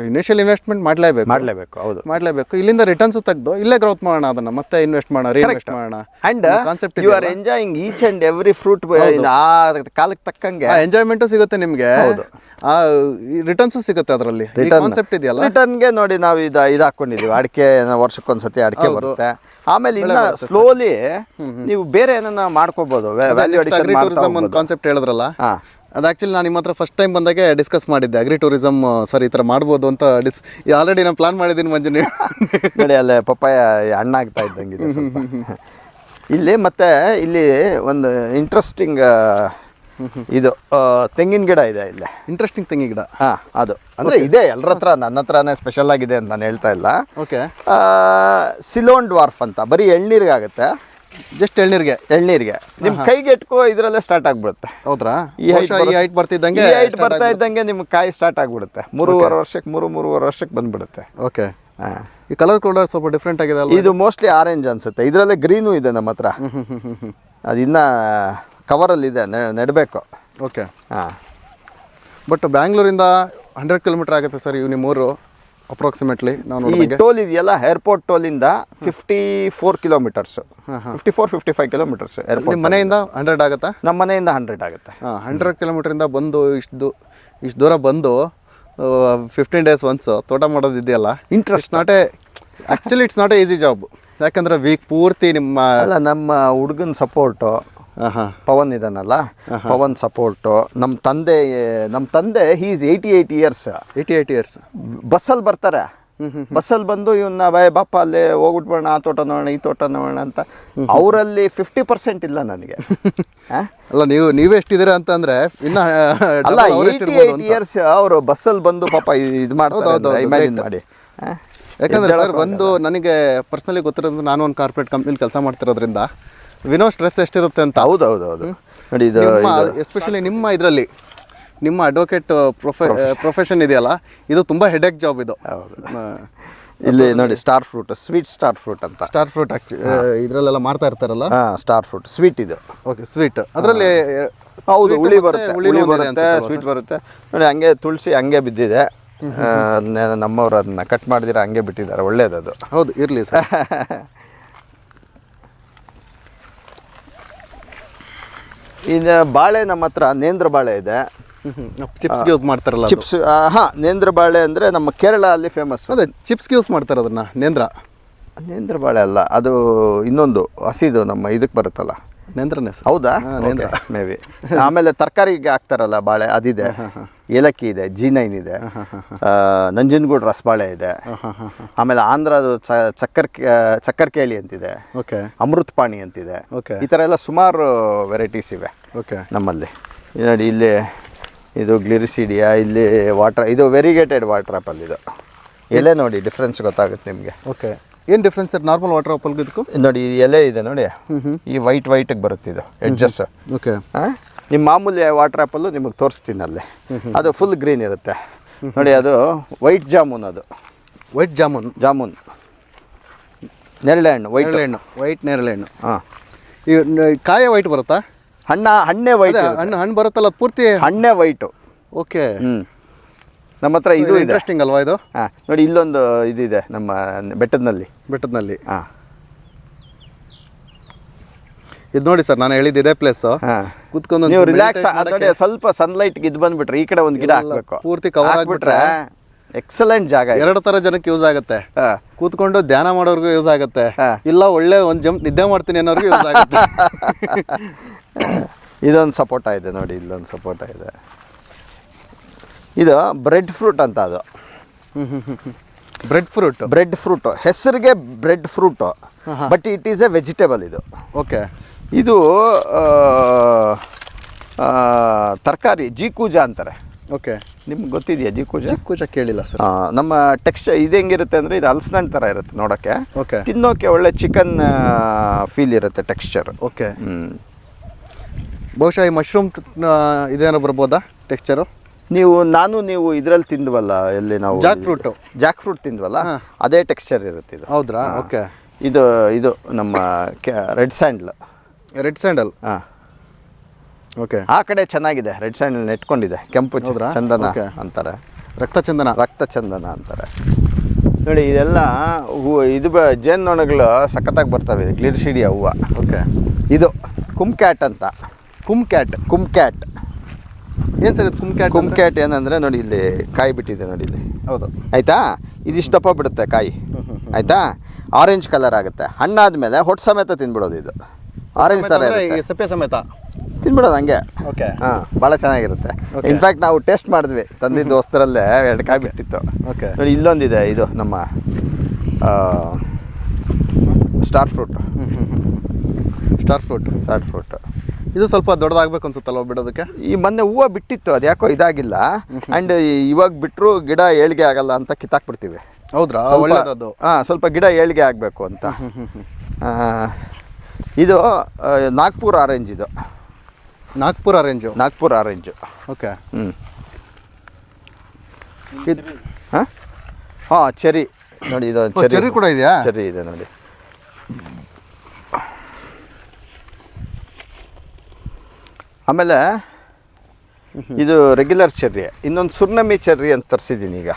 ಇನಿಷಿಯಲ್ ಇನ್ವೆಸ್ಟ್ಮೆಂಟ್ ಮಾಡಲೇಬೇಕು. ಹೌದು, ಮಾಡಲೇಬೇಕು. ಇಲ್ಲಿಂದ ರಿಟರ್ನ್ಸು ತೆಗೆದು ಇಲ್ಲೇ ಗ್ರೋತ್ ಮಾಡೋಣ, ಅದನ್ನು ಮತ್ತೆ ಇನ್ವೆಸ್ಟ್ ಮಾಡೋಣ, ರೀಇನ್ವೆಸ್ಟ್ ಮಾಡೋಣ. And concept you are enjoying each and every fruit. ಆ ಕಾಲಕ್ಕೆ ತಕ್ಕಂಗೆ ಎಂಜಾಯ್ಮೆಂಟು ಸಿಗುತ್ತೆ ನಿಮಗೆ, ರಿಟರ್ನ್ಸು ಸಿಗುತ್ತೆ ಅದರಲ್ಲಿ. ಕಾನ್ಸೆಪ್ಟ್ ಇದೆಯಲ್ಲ, ರಿಟರ್ನ್ಗೆ ನೋಡಿ ನಾವು ಇದು ಹಾಕೊಂಡಿದ್ದೀವಿ. ಅಡಿಕೆ ವರ್ಷಕ್ಕೊಂದ್ಸತಿ ಅಡಿಕೆ ಬರುತ್ತೆ. ಆಮೇಲೆ ಇನ್ನ ಸ್ಲೋಲಿ ನೀವು ಬೇರೆ ಏನನ್ನ ಮಾಡ್ಕೋಬಹುದು. ವ್ಯಾಲ್ಯೂ ಅಡಿಷನ್ ಒಂದು ಕಾನ್ಸೆಪ್ಟ್ ಹೇಳಿದ್ರಲ್ಲ, ಅದು ಆ್ಯಕ್ಚುಲಿ ನಾನು ನಿಮ್ಮ ಹತ್ರ ಫಸ್ಟ್ ಟೈಮ್ ಬಂದಾಗೆ ಡಿಸ್ಕಸ್ ಮಾಡಿದ್ದೆ. ಅಗ್ರಿ ಟೂರಿಸಮ್ ಸರ್ ಈ ಥರ ಮಾಡ್ಬೋದು ಅಂತ ಆಲ್ರೆಡಿ ನಾನು ಪ್ಲಾನ್ ಮಾಡಿದ್ದೀನಿ. ಮಂಜು ನೋಡಿ, ಅಲ್ಲೇ ಪಪ್ಪಾಯ ಹಣ್ಣಾಗ್ತಾ ಇದ್ದಂಗಿದೆ ಇಲ್ಲಿ. ಮತ್ತೆ ಇಲ್ಲಿ ಒಂದು ಇಂಟ್ರೆಸ್ಟಿಂಗ್ ಇದು ತೆಂಗಿನ ಗಿಡ ಇದೆ ಇಲ್ಲಿ. ಇಂಟ್ರೆಸ್ಟಿಂಗ್ ತೆಂಗಿನ ಗಿಡ. ಅದು ಅಂದರೆ ಇದೆ ಎಲ್ಲರ ಹತ್ರ, ನನ್ನ ಹತ್ರನೇ ಸ್ಪೆಷಲ್ ಆಗಿದೆ ಅಂತ ನಾನು ಹೇಳ್ತಾ ಇಲ್ಲ. ಓಕೆ. ಸಿಲೋನ್ ಡ್ವಾರ್ಫ್ ಅಂತ, ಬರೀ ಎಳ್ನೀರಿಗೆ ಆಗುತ್ತೆ. ಜಸ್ಟ್ ಎಳ್ನೀರಿಗೆ ನಿಮ್ಮ ಕೈಗೆ ಎಟ್ಕೋ ಇದರಲ್ಲೇ ಸ್ಟಾರ್ಟ್ ಆಗ್ಬಿಡುತ್ತೆ. ಹೌದ್ರಾ? ಈ ಹೈಟ್ ಬರ್ತಿದ್ದಂಗೆ ಬರ್ತಾ ಇದ್ದಂಗೆ ನಿಮ್ಗೆ ಕಾಯಿ ಸ್ಟಾರ್ಟ್ ಆಗ್ಬಿಡುತ್ತೆ. 3.5 ವರ್ಷಕ್ಕೆ ಬಂದ್ಬಿಡುತ್ತೆ. ಓಕೆ. ಈ ಕಲರ್ ಕೂಡ ಸ್ವಲ್ಪ ಡಿಫ್ರೆಂಟ್ ಆಗಿದೆ ಅಲ್ಲ? ಇದು ಮೋಸ್ಟ್ಲಿ ಆರೆಂಜ್ ಅನ್ಸುತ್ತೆ. ಇದರಲ್ಲೇ ಗ್ರೀನು ಇದೆ ನಮ್ಮ ಹತ್ರ, ಅದಿನ್ನ ಕವರಲ್ಲಿದೆ, ನೆಡಬೇಕು. ಓಕೆ. ಬಟ್ ಬ್ಯಾಂಗ್ಳೂರಿಂದ 100 ಕಿಲೋಮೀಟರ್ ಆಗುತ್ತೆ ಸರ್ ಇವು ನಿಮ್ಮೂರು ಅಪ್ರಾಕ್ಸಿಮೇಟ್ಲಿ. ನಾನು ಈ ಟೋಲ್ ಇದೆಯಲ್ಲ, ಏರ್ಪೋರ್ಟ್ ಟೋಲಿಂದ 54 ಕಿಲೋಮೀಟರ್ಸ್, 54-55 ಕಿಲೋಮೀಟರ್ಸ್. ನಿಮ್ಮ ಮನೆಯಿಂದ 100 ಆಗುತ್ತಾ? ನಮ್ಮ ಮನೆಯಿಂದ 100 ಆಗುತ್ತೆ. 100 ಕಿಲೋಮೀಟರಿಂದ ಬಂದು ಇಷ್ಟು ದೂರ ಬಂದು 15 ಡೇಸ್ ಒನ್ಸ್ ತೋಟ ಮಾಡೋದಿದೆಯಲ್ಲ, it's not a easy job. ಯಾಕಂದರೆ ವೀಕ್ ಪೂರ್ತಿ ನಮ್ಮ ಹುಡುಗನ ಸಪೋರ್ಟು, ಪವನ್ ಇದಾನಲ್ಲ, ಪವನ್ ಸಪೋರ್ಟು, ನಮ್ಮ ತಂದೆ ಹಿ ಈಸ್ 88 ಇಯರ್ಸ್. ಬಸ್ಸಲ್ಲಿ ಬರ್ತಾರೆ, ಬಸ್ಸಲ್ಲಿ ಬಂದು ಇವನ್ನ ಬಾಪ ಅಲ್ಲೇ ಹೋಗ್ಬಿಟ್ಬೋಣ, ಆ ತೋಟ ನೋಡೋಣ, ಈ ತೋಟ ನೋಡೋಣ ಅಂತ. ಅವರಲ್ಲಿ 50% ಇಲ್ಲ ನನಗೆ. ಅಲ್ಲ, ನೀವೇ ಎಷ್ಟಿದ್ದೀರಾ ಅಂತಂದ್ರೆ ಇನ್ನ ಅಲ್ಲ, 88 ಇಯರ್ಸ್ ಅವರು ಬಸ್ಸಲ್ಲಿ ಬಂದು ಪಾಪ ಇದು ಮಾಡ್ತಾರೆ, ಇಮ್ಯಾಜಿನ್ ಮಾಡಿ. ಯಾಕಂದ್ರೆ ಸರ್ ಬಂದು ನನಗೆ ಪರ್ಸನಲಿ ಗೊತ್ತಿರೋದು, ನಾನು ಒಂದು ಕಾರ್ಪೊರೇಟ್ ಕಂಪ್ನಿಲಿ ಕೆಲಸ ಮಾಡ್ತಿರೋದ್ರಿಂದ ವಿನೋ ಸ್ಟ್ರೆಸ್ ಎಷ್ಟಿರುತ್ತೆ ಅಂತ. ಹೌದು ನೋಡಿ, ಇದು ಎಸ್ಪೆಷಲಿ ನಿಮ್ಮ ಇದರಲ್ಲಿ ನಿಮ್ಮ ಅಡ್ವೊಕೇಟ್ ಪ್ರೊಫೆಷನ್ ಇದೆಯಲ್ಲ, ಇದು ತುಂಬ ಹೆಡೇಕ್ ಜಾಬ್ ಇದು. ಇಲ್ಲಿ ನೋಡಿ, star fruit, sweet star fruit ಅಂತ. ಸ್ಟಾರ್ ಫ್ರೂಟ್ ಇದರಲ್ಲೆಲ್ಲ ಮಾಡ್ತಾ ಇರ್ತಾರಲ್ಲ. ಸ್ಟಾರ್ ಫ್ರೂಟ್ ಸ್ವೀಟ್ ಇದು. Okay, sweet. ಅದರಲ್ಲಿ ಹೌದು, ಹುಳಿ ಬರುತ್ತೆ, ಸ್ವೀಟ್ ಬರುತ್ತೆ ನೋಡಿ. ಹಂಗೆ ತುಳಸಿ ಹಂಗೆ ಬಿದ್ದಿದೆ, ನಮ್ಮವ್ರು ಅದನ್ನ ಕಟ್ ಮಾಡಿದಿರ ಹಂಗೆ ಬಿಟ್ಟಿದ್ದಾರೆ, ಒಳ್ಳೇದದು. ಹೌದು, ಇರಲಿ ಸರ್. ಇನ್ನು ಬಾಳೆ ನಮ್ಮ ಹತ್ರ ನೇಂದ್ರ ಬಾಳೆ ಇದೆ. ಚಿಪ್ಸ್ಗೆ ಯೂಸ್ ಮಾಡ್ತಾರಲ್ಲ ಅದು. ಚಿಪ್ಸ್ ಹಾಂ, ನೇಂದ್ರ ಬಾಳೆ ಅಂದರೆ ನಮ್ಮ ಕೇರಳ ಅಲ್ಲಿ ಫೇಮಸ್. ಅದೇ ಚಿಪ್ಸ್ಗೆ ಯೂಸ್ ಮಾಡ್ತಾರೆ ಅದನ್ನು, ನೇಂದ್ರ ಬಾಳೆ ಅಲ್ಲ, ಅದು ಇನ್ನೊಂದು ಹಸಿದು ನಮ್ಮ ಇದಕ್ಕೆ ಬರುತ್ತಲ್ಲ, ನೇಂದ್ರನೇ ಸರ್. ಹೌದಾ? ನೇಂದ್ರ ಮೇ ಬಿ. ಆಮೇಲೆ ತರಕಾರಿಗೆ ಹಾಕ್ತಾರಲ್ಲ ಬಾಳೆ, ಅದಿದೆ. ಏಲಕ್ಕಿ ಇದೆ, G9 ಇದೆ, ನಂಜನಗೂಡು ರಸಬಾಳೆ ಇದೆ, ಆಮೇಲೆ ಆಂಧ್ರದು ಚಕ್ಕರ್ ಕೇಳಿ ಅಂತಿದೆ, ಓಕೆ, ಅಮೃತ್ ಪಾಣಿ ಅಂತಿದೆ. ಓಕೆ, ಈ ಥರ ಎಲ್ಲ ಸುಮಾರು ವೆರೈಟೀಸ್ ಇವೆ ಓಕೆ ನಮ್ಮಲ್ಲಿ. ನೋಡಿ ಇಲ್ಲಿ ಇದು ಗ್ಲಿರಿಸಿಡಿಯಾ, ಇಲ್ಲಿ ಇದು ವೆರಿಗೇಟೆಡ್ ವಾಟರ್ ಆ್ಯಪಲ್. ಇದು ಎಲೆ ನೋಡಿ ಡಿಫ್ರೆನ್ಸ್ ಗೊತ್ತಾಗುತ್ತೆ ನಿಮಗೆ. ಓಕೆ, ಏನು ಡಿಫ್ರೆನ್ಸ್ ಸರ್ ನಾರ್ಮಲ್ ವಾಟರ್ ಆ್ಯಪಲ್ಗೆ ಇದಕ್ಕೂ? ನೋಡಿ ಈ ಎಲೆ ಇದೆ ನೋಡಿ, ಈ ವೈಟಿಗೆ ಬರುತ್ತೆ ಇದು ಎಡ್ಜಸ್. ಓಕೆ, ನಿಮ್ಮ ಮಾಮೂಲಿ ವಾಟರ್ ಆ್ಯಪಲ್ಲು ನಿಮಗೆ ತೋರಿಸ್ತೀನಿ ಅಲ್ಲಿ, ಅದು ಫುಲ್ ಗ್ರೀನ್ ಇರುತ್ತೆ ನೋಡಿ. ಅದು ವೈಟ್ ಜಾಮೂನ್, ಅದು ವೈಟ್ ಜಾಮೂನ್ ನೇರಳೆ ಹಣ್ಣು, ವೈಟ್ ನೇರಳೆ ಹಣ್ಣು. ಹಾಂ, ಈ ಕಾಯ ವೈಟ್ ಬರುತ್ತಾ? ಹಣ್ಣೇ ವೈಟ್, ಹಣ್ಣು ಬರುತ್ತಲ್ಲ ಅದು ಪೂರ್ತಿ ಹಣ್ಣೇ ವೈಟು. ಓಕೆ, ನಮ್ಮ ಹತ್ರ ಇದು ಇಂಟ್ರೆಸ್ಟಿಂಗ್ ಅಲ್ವಾ ಇದು? ಹಾಂ, ನೋಡಿ ಇಲ್ಲೊಂದು ಇದಿದೆ ನಮ್ಮ ಬೆಟ್ಟದಲ್ಲಿ. ಹಾಂ, ಇದು ನೋಡಿ ಸರ್, ನಾನು ಹೇಳಿದ್ದು ಇದೇ ಪ್ಲೇಸ್. ಕೂತ್ಕೊಂಡು ನೀವು ರಿಲ್ಯಾಕ್ಸ್ ನೋಡಿ, ಸ್ವಲ್ಪ ಸನ್ಲೈಟ್ಗೆ ಇದು ಬಂದ್ಬಿಟ್ರೆ ಈ ಕಡೆ ಒಂದು ಗಿಡ ಹಾಕ್ಬೇಕು, ಪೂರ್ತಿ ಕವರ್ ಆಗಿಬಿಟ್ರೆ ಎಕ್ಸಲೆಂಟ್ ಜಾಗ. 2 ಥರ ಜನಕ್ಕೆ ಯೂಸ್ ಆಗುತ್ತೆ. ಕೂತ್ಕೊಂಡು ಧ್ಯಾನ ಮಾಡೋರ್ಗೂ ಯೂಸ್ ಆಗುತ್ತೆ, ಇಲ್ಲ ಒಳ್ಳೆ ಒಂದು ಜಂಪ್ ನಿದ್ದೆ ಮಾಡ್ತೀನಿ ಅನ್ನೋರ್ಗೂ ಯೂಸ್ ಆಗುತ್ತೆ. ಇದೊಂದು ಸಪೋಟ ಇದೆ ನೋಡಿ, ಇಲ್ಲೊಂದು ಸಪೋಟ ಇದೆ. ಇದು ಬ್ರೆಡ್ ಫ್ರೂಟ್ ಅಂತ. ಅದು ಬ್ರೆಡ್ ಫ್ರೂಟ್ ಹೆಸರಿಗೆ bread fruit, but it is A vegetable ಇದು. ಓಕೆ, ಇದು ತರಕಾರಿ ಜೀಕೂಜ ಅಂತಾರೆ. ಓಕೆ, ನಿಮ್ಗೆ ಗೊತ್ತಿದೆಯಾ ಜೀಕೂಜ? ಕೇಳಿಲ್ಲ ಸರ್. ನಮ್ಮ ಟೆಕ್ಸ್ಚರ್ ಇದು ಹೆಂಗಿರುತ್ತೆ ಅಂದರೆ, ಇದು ಹಲಸಿನಣ್ಣು ಥರ ಇರುತ್ತೆ ನೋಡೋಕ್ಕೆ. ಓಕೆ, ತಿನ್ನೋಕ್ಕೆ ಒಳ್ಳೆ ಚಿಕನ್ ಫೀಲ್ ಇರುತ್ತೆ ಟೆಕ್ಸ್ಚರ್. ಓಕೆ, ಬಹುಶಃ ಈ ಮಶ್ರೂಮ್ ಇದೇನೋ ಬರ್ಬೋದಾ ಟೆಕ್ಸ್ಚರು? ನೀವು ಇದರಲ್ಲಿ ತಿಂದ್ವಲ್ಲ, ಎಲ್ಲಿ ನಾವು ಜಾಕ್ ಫ್ರೂಟ್ ತಿಂದ್ವಲ್ಲ, ಅದೇ ಟೆಕ್ಸ್ಚರ್ ಇರುತ್ತೆ ಇದು. ಹೌದ್ರಾ? ಓಕೆ, ಇದು ನಮ್ಮ ರೆಡ್ ಸ್ಯಾಂಡಲ್. ಹಾಂ, ಓಕೆ. ಆ ಕಡೆ ಚೆನ್ನಾಗಿದೆ, ರೆಡ್ ಸ್ಯಾಂಡಲ್ ನೆಟ್ಕೊಂಡಿದೆ, ಕೆಂಪು ಚಂದನ ಅಂತಾರೆ, ರಕ್ತ ಚಂದನ ಅಂತಾರೆ ನೋಡಿ. ಇದೆಲ್ಲ ಹೂವು, ಇದು ಜೇನ್ನೊಣಗಳು ಸಖತ್ತಾಗಿ ಬರ್ತವೆ. ಇದು ಗ್ಲಿರಿಸಿಡಿಯಾ ಹೂವು. ಓಕೆ, ಇದು ಕುಮ್ಕ್ಯಾಟ್ ಅಂತ. ಕುಮ್ಕ್ಯಾಟ್ ಏನು ಸರ್ ಇದು ಕುಮ್ಕ್ಯಾಟ್ ಏನಂದರೆ ನೋಡಿ, ಇಲ್ಲಿ ಕಾಯಿ ಬಿಟ್ಟಿದೆ ನೋಡಿ ಇಲ್ಲಿ. ಹೌದು, ಆಯಿತಾ? ಇದಿಷ್ಟಪ್ಪ ಬಿಡುತ್ತೆ ಕಾಯಿ, ಆಯಿತಾ? ಆರೆಂಜ್ ಕಲರ್ ಆಗುತ್ತೆ. ಹಣ್ಣಾದ್ಮೇಲೆ ಹೊಟ್ಟು ಸಮೇತ ತಿನ್ಬಿಡೋದು. ಇದು ಆರೆಂಜ್ ಥರ ಸಪ್ಪೆ ಸಮೇತ ತಿನ್ಬಿಡೋದು ಹಂಗೆ. ಓಕೆ, ಹಾಂ, ಭಾಳ ಚೆನ್ನಾಗಿರುತ್ತೆ. ಇನ್ಫ್ಯಾಕ್ಟ್ ನಾವು ಟೇಸ್ಟ್ ಮಾಡಿದ್ವಿ, ತಂದಿದ್ದು ದೋಸ್ತರಲ್ಲೇ 2 ಕಾಯಿ ಬಿಟ್ಟಿತ್ತು. ಓಕೆ, ನೋಡಿ ಇಲ್ಲೊಂದಿದೆ, ಇದು ನಮ್ಮ ಸ್ಟಾರ್ ಫ್ರೂಟ್. ಇದು ಸ್ವಲ್ಪ ದೊಡ್ಡದಾಗಬೇಕು ಅನ್ಸುತ್ತಲ್ವ ಬಿಡೋದಕ್ಕೆ? ಈ ಮೊನ್ನೆ ಹೂವು ಬಿಟ್ಟಿತ್ತು, ಅದು ಯಾಕೋ ಇದಾಗಿಲ್ಲ. ಆ್ಯಂಡ್ ಇವಾಗ ಬಿಟ್ಟರು ಗಿಡ ಏಳಿಗೆ ಆಗಲ್ಲ ಅಂತ ಕಿತ್ತಾಕ್ಬಿಡ್ತೀವಿ. ಹೌದ್ರಾ? ಒಳ್ಳೆಯದು. ಹಾಂ, ಸ್ವಲ್ಪ ಗಿಡ ಏಳಿಗೆ ಆಗಬೇಕು ಅಂತ. ಇದು ನಾಗ್ಪುರ್ ಆರೆಂಜ್. ಇದು ನಾಗ್ಪುರ್ ಆರೆಂಜು. ಓಕೆ, ಹಾಂ, ಚೆರಿ ನೋಡಿ. ಇದು ಚೆರಿ ಕೂಡ ಇದೆಯಾ? ಚೆರಿ ಇದೆ ನೋಡಿ. ಆಮೇಲೆ ಇದು ರೆಗ್ಯುಲರ್ ಚೆರ್ರಿ. ಇನ್ನೊಂದು ಸುರ್ನಮಿ ಚೆರ್ರಿ ಅಂತ ತರಿಸಿದ್ದೀನಿ ಈಗ,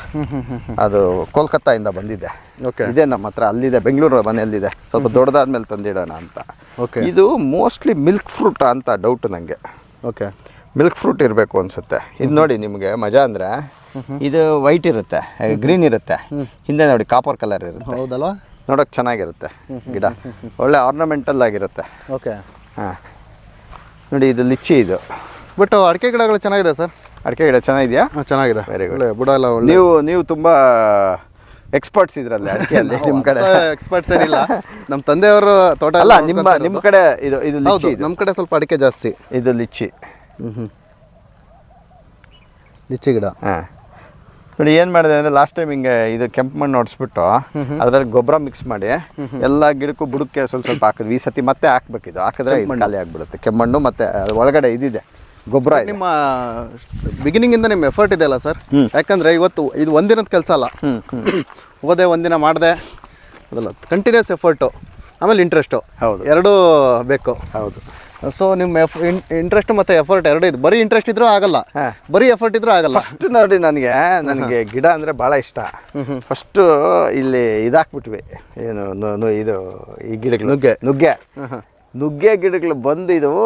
ಅದು ಕೋಲ್ಕತ್ತಾಯಿಂದ ಬಂದಿದೆ. ಓಕೆ, ಇದೆ ನಮ್ಮ ಹತ್ರ, ಅಲ್ಲಿದೆ, ಬೆಂಗಳೂರು ಮನೆಯಲ್ಲಿದೆ. ಸ್ವಲ್ಪ ದೊಡ್ಡದಾದ್ಮೇಲೆ ತಂದಿಡೋಣ ಅಂತ. ಓಕೆ, ಇದು ಮೋಸ್ಟ್ಲಿ ಮಿಲ್ಕ್ ಫ್ರೂಟ್ ಅಂತ ಡೌಟ್ ನನಗೆ. ಓಕೆ, ಮಿಲ್ಕ್ ಫ್ರೂಟ್ ಇರಬೇಕು ಅನಿಸುತ್ತೆ. ಇದು ನೋಡಿ, ನಿಮಗೆ ಮಜಾ ಅಂದರೆ ಇದು ವೈಟ್ ಇರುತ್ತೆ, ಗ್ರೀನ್ ಇರುತ್ತೆ, ಹಿಂದೆ ನೋಡಿ ಕಾಪರ್ ಕಲರ್ ಇರುತ್ತೆ. ಹೌದಲ್ವ? ನೋಡೋಕೆ ಚೆನ್ನಾಗಿರುತ್ತೆ ಗಿಡ, ಒಳ್ಳೆ ಆರ್ನಮೆಂಟಲ್ ಆಗಿರುತ್ತೆ. ಓಕೆ, ಹಾಂ ನೋಡಿ, ಇದು ಲಿಚ್ಚಿ. ಇದು ಬಟ್ ಅಡಿಕೆ ಗಿಡಗಳು ಚೆನ್ನಾಗಿದೆ ಸರ್. ಅಡಿಕೆ ಗಿಡ ಚೆನ್ನಾಗಿದೆಯಾ? ಚೆನ್ನಾಗಿದೆ, ವೆರಿ ಗುಡ್. ಬುಡ ಎಲ್ಲ ನೀವು ತುಂಬ ಎಕ್ಸ್ಪರ್ಟ್ಸ್ ಇದ್ರಲ್ಲಿ ಅಡಿಕೆಯಲ್ಲಿ. ನಿಮ್ಮ ಕಡೆ ಎಕ್ಸ್ಪರ್ಟ್ಸ್ ಏನಿಲ್ಲ, ನಮ್ಮ ತಂದೆಯವರು ತೋಟ ಅಲ್ಲ, ನಿಮ್ಮ ಕಡೆ ಇದು ಲಿಚ್ಚಿ. ನಮ್ಮ ಕಡೆ ಸ್ವಲ್ಪ ಅಡಿಕೆ ಜಾಸ್ತಿ. ಇದು ಲಿಚ್ಚಿ. ಲಿಚ್ಚಿ ಗಿಡ. ಹಾಂ ನೋಡಿ, ಏನು ಮಾಡಿದೆ ಅಂದರೆ ಲಾಸ್ಟ್ ಟೈಮ್ ಹಿಂಗೆ ಇದು ಕೆಂಪು ಮಣ್ಣು ಹೊಡಿಸ್ಬಿಟ್ಟು ಅದರಲ್ಲಿ ಗೊಬ್ಬರ ಮಿಕ್ಸ್ ಮಾಡಿ ಎಲ್ಲ ಗಿಡಕ್ಕೂ ಬುಡಕ್ಕೆ ಸ್ವಲ್ಪ ಹಾಕಿದ್ವಿ. ಈ ಸತಿ ಮತ್ತೆ ಹಾಕ್ಬೇಕಿದು, ಹಾಕಿದ್ರೆ ಖಾಲಿ ಆಗಿಬಿಡುತ್ತೆ ಕೆಮ್ಮಣ್ಣು. ಮತ್ತು ಒಳಗಡೆ ಇದಿದೆ ಗೊಬ್ಬರ. ನಿಮ್ಮ ಬಿಗಿನಿಂಗಿಂದ ನಿಮ್ಮ ಎಫರ್ಟ್ ಇದೆಯಲ್ಲ ಸರ್, ಯಾಕಂದರೆ ಇವತ್ತು ಇದು ಒಂದಿನದ ಕೆಲಸ ಅಲ್ಲ. ಹೋದೆ ಒಂದಿನ ಮಾಡಿದೆ ಅದಲ್ಲ, ಕಂಟಿನ್ಯೂಸ್ ಎಫರ್ಟು, ಆಮೇಲೆ ಇಂಟ್ರೆಸ್ಟು. ಹೌದು, ಎರಡೂ ಬೇಕು. ಹೌದು. ಸೊ ನಿಮ್ಮ ಇಂಟ್ರೆಸ್ಟ್ ಮತ್ತು ಎಫರ್ಟ್ ಎರಡೂ ಇದು. ಬರೀ ಇಂಟ್ರೆಸ್ಟ್ ಇದ್ರೂ ಆಗಲ್ಲ, ಬರೀ ಎಫರ್ಟ್ ಇದ್ರೂ ಆಗಲ್ಲ. ಫಸ್ಟ್ ನೋಡಿ, ನನಗೆ ಗಿಡ ಅಂದರೆ ಭಾಳ ಇಷ್ಟ. ಫಸ್ಟು ಇಲ್ಲಿ ಇದಾಕ್ಬಿಟ್ವಿ, ಏನು ಇದು ಈ ಗಿಡಗಳು ನುಗ್ಗೆ. ನುಗ್ಗೆ ಗಿಡಗಳು ಬಂದಿದ್ದವು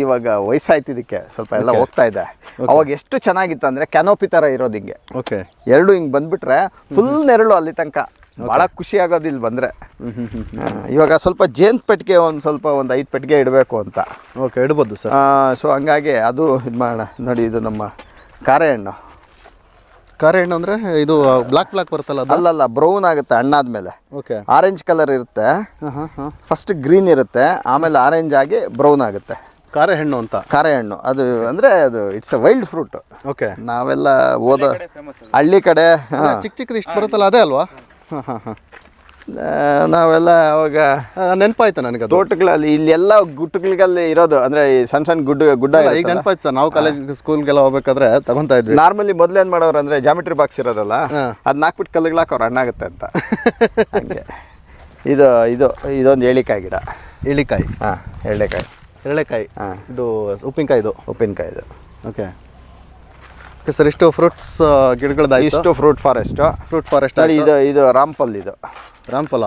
ಇವಾಗ ವಯಸ್ಸಾಯ್ತಿದ್ದಕ್ಕೆ ಸ್ವಲ್ಪ ಎಲ್ಲ ಹೋಗ್ತಾ ಇದೆ. ಅವಾಗ ಎಷ್ಟು ಚೆನ್ನಾಗಿತ್ತು ಅಂದರೆ ಕ್ಯಾನೋಪಿ ಥರ ಇರೋದು ಹಿಂಗೆ. ಓಕೆ, ಎರಡು ಹಿಂಗೆ ಬಂದುಬಿಟ್ರೆ ಫುಲ್ ನೆರಳು ಅಲ್ಲಿ ತನಕ ಭಾಳ ಖುಷಿ ಆಗೋದು ಇಲ್ಲಿ ಬಂದರೆ. ಇವಾಗ ಸ್ವಲ್ಪ ಜೇನು ಪೆಟ್ಟಿಗೆ ಒಂದು 5 ಪೆಟ್ಟಿಗೆ ಇಡಬೇಕು ಅಂತ. ಓಕೆ, ಇಡ್ಬೋದು ಸರ್. ಸೊ ಹಂಗಾಗಿ ಅದು ಇದು ಮಾಡೋಣ. ನೋಡಿ, ಇದು ನಮ್ಮ ಕಾರೆ ಹಣ್ಣು. ಕಾರೆ ಹಣ್ಣು ಅಂದರೆ ಇದು ಬ್ಲ್ಯಾಕ್ ಬರುತ್ತಲ್ಲ ಅದು? ಅಲ್ಲಲ್ಲ, ಬ್ರೌನ್ ಆಗುತ್ತೆ ಹಣ್ಣಾದ್ಮೇಲೆ. ಓಕೆ, ಆರೆಂಜ್ ಕಲರ್ ಇರುತ್ತೆ. ಫಸ್ಟ್ ಗ್ರೀನ್ ಇರುತ್ತೆ, ಆಮೇಲೆ ಆರೆಂಜ್ ಆಗಿ ಬ್ರೌನ್ ಆಗುತ್ತೆ. ಕಾರೆ ಹಣ್ಣು ಅಂತ. ಕಾರೆ ಹಣ್ಣು ಅದು ಅಂದರೆ ಅದು it's A wild fruit. Okay, ನಾವೆಲ್ಲ ಹಳ್ಳಿ ಕಡೆ ಚಿಕ್ಕ ಚಿಕ್ಕದು ಇಷ್ಟು ಬರುತ್ತಲ್ಲ ಅದೇ ಅಲ್ವಾ? ನಾವೆಲ್ಲ ಅವಾಗ ನೆನಪಾಯ್ತು ನನಗೆ. ತೋಟಗಳಲ್ಲಿ ಇಲ್ಲೆಲ್ಲ ಗುಟ್ಟುಗಳಿಗಲ್ಲಿ ಇರೋದು ಅಂದರೆ ಈ ಸಣ್ಣ ಗುಡ್ಡ ಈಗ ನೆನಪಾಯ್ತು ಸರ್. ನಾವು ಕಾಲೇಜ್ ಸ್ಕೂಲ್ಗೆಲ್ಲ ಹೋಗ್ಬೇಕಾದ್ರೆ ತಗೊಂತಾ ಇದ್ವಿ. ನಾರ್ಮಲಿ ಮೊದಲೇನು ಮಾಡೋರು ಅಂದರೆ ಜಾಮಿಟ್ರಿ ಬಾಕ್ಸ್ ಇರೋದಲ್ಲ, ಅದನ್ನ ಹಾಕ್ಬಿಟ್ಟು ಕಲ್ಲಿಗೆ ಹಾಕೋರು ಹಣ್ಣಾಗುತ್ತೆ ಅಂತ. ಹಂಗೆ ಇದೊಂದು ಏಳಿಕಾಯಿ ಗಿಡ. ಏಳಿಕಾಯಿ? ಹಾಂ, ಎಳ್ಳೆಕಾಯಿ. ಹಾಂ, ಇದು ಉಪ್ಪಿನಕಾಯಿ. ಉಪ್ಪಿನಕಾಯಿದು. ಓಕೆ ಸರ್, ಇಷ್ಟು ಫ್ರೂಟ್ಸ್ ಗಿಡಗಳದ್ದು, ಇಷ್ಟು ಫ್ರೂಟ್ ಫಾರೆಸ್ಟ್. ಇದು ರಾಮ್ಫಲ್. ರಾಮ್ಫಲ್.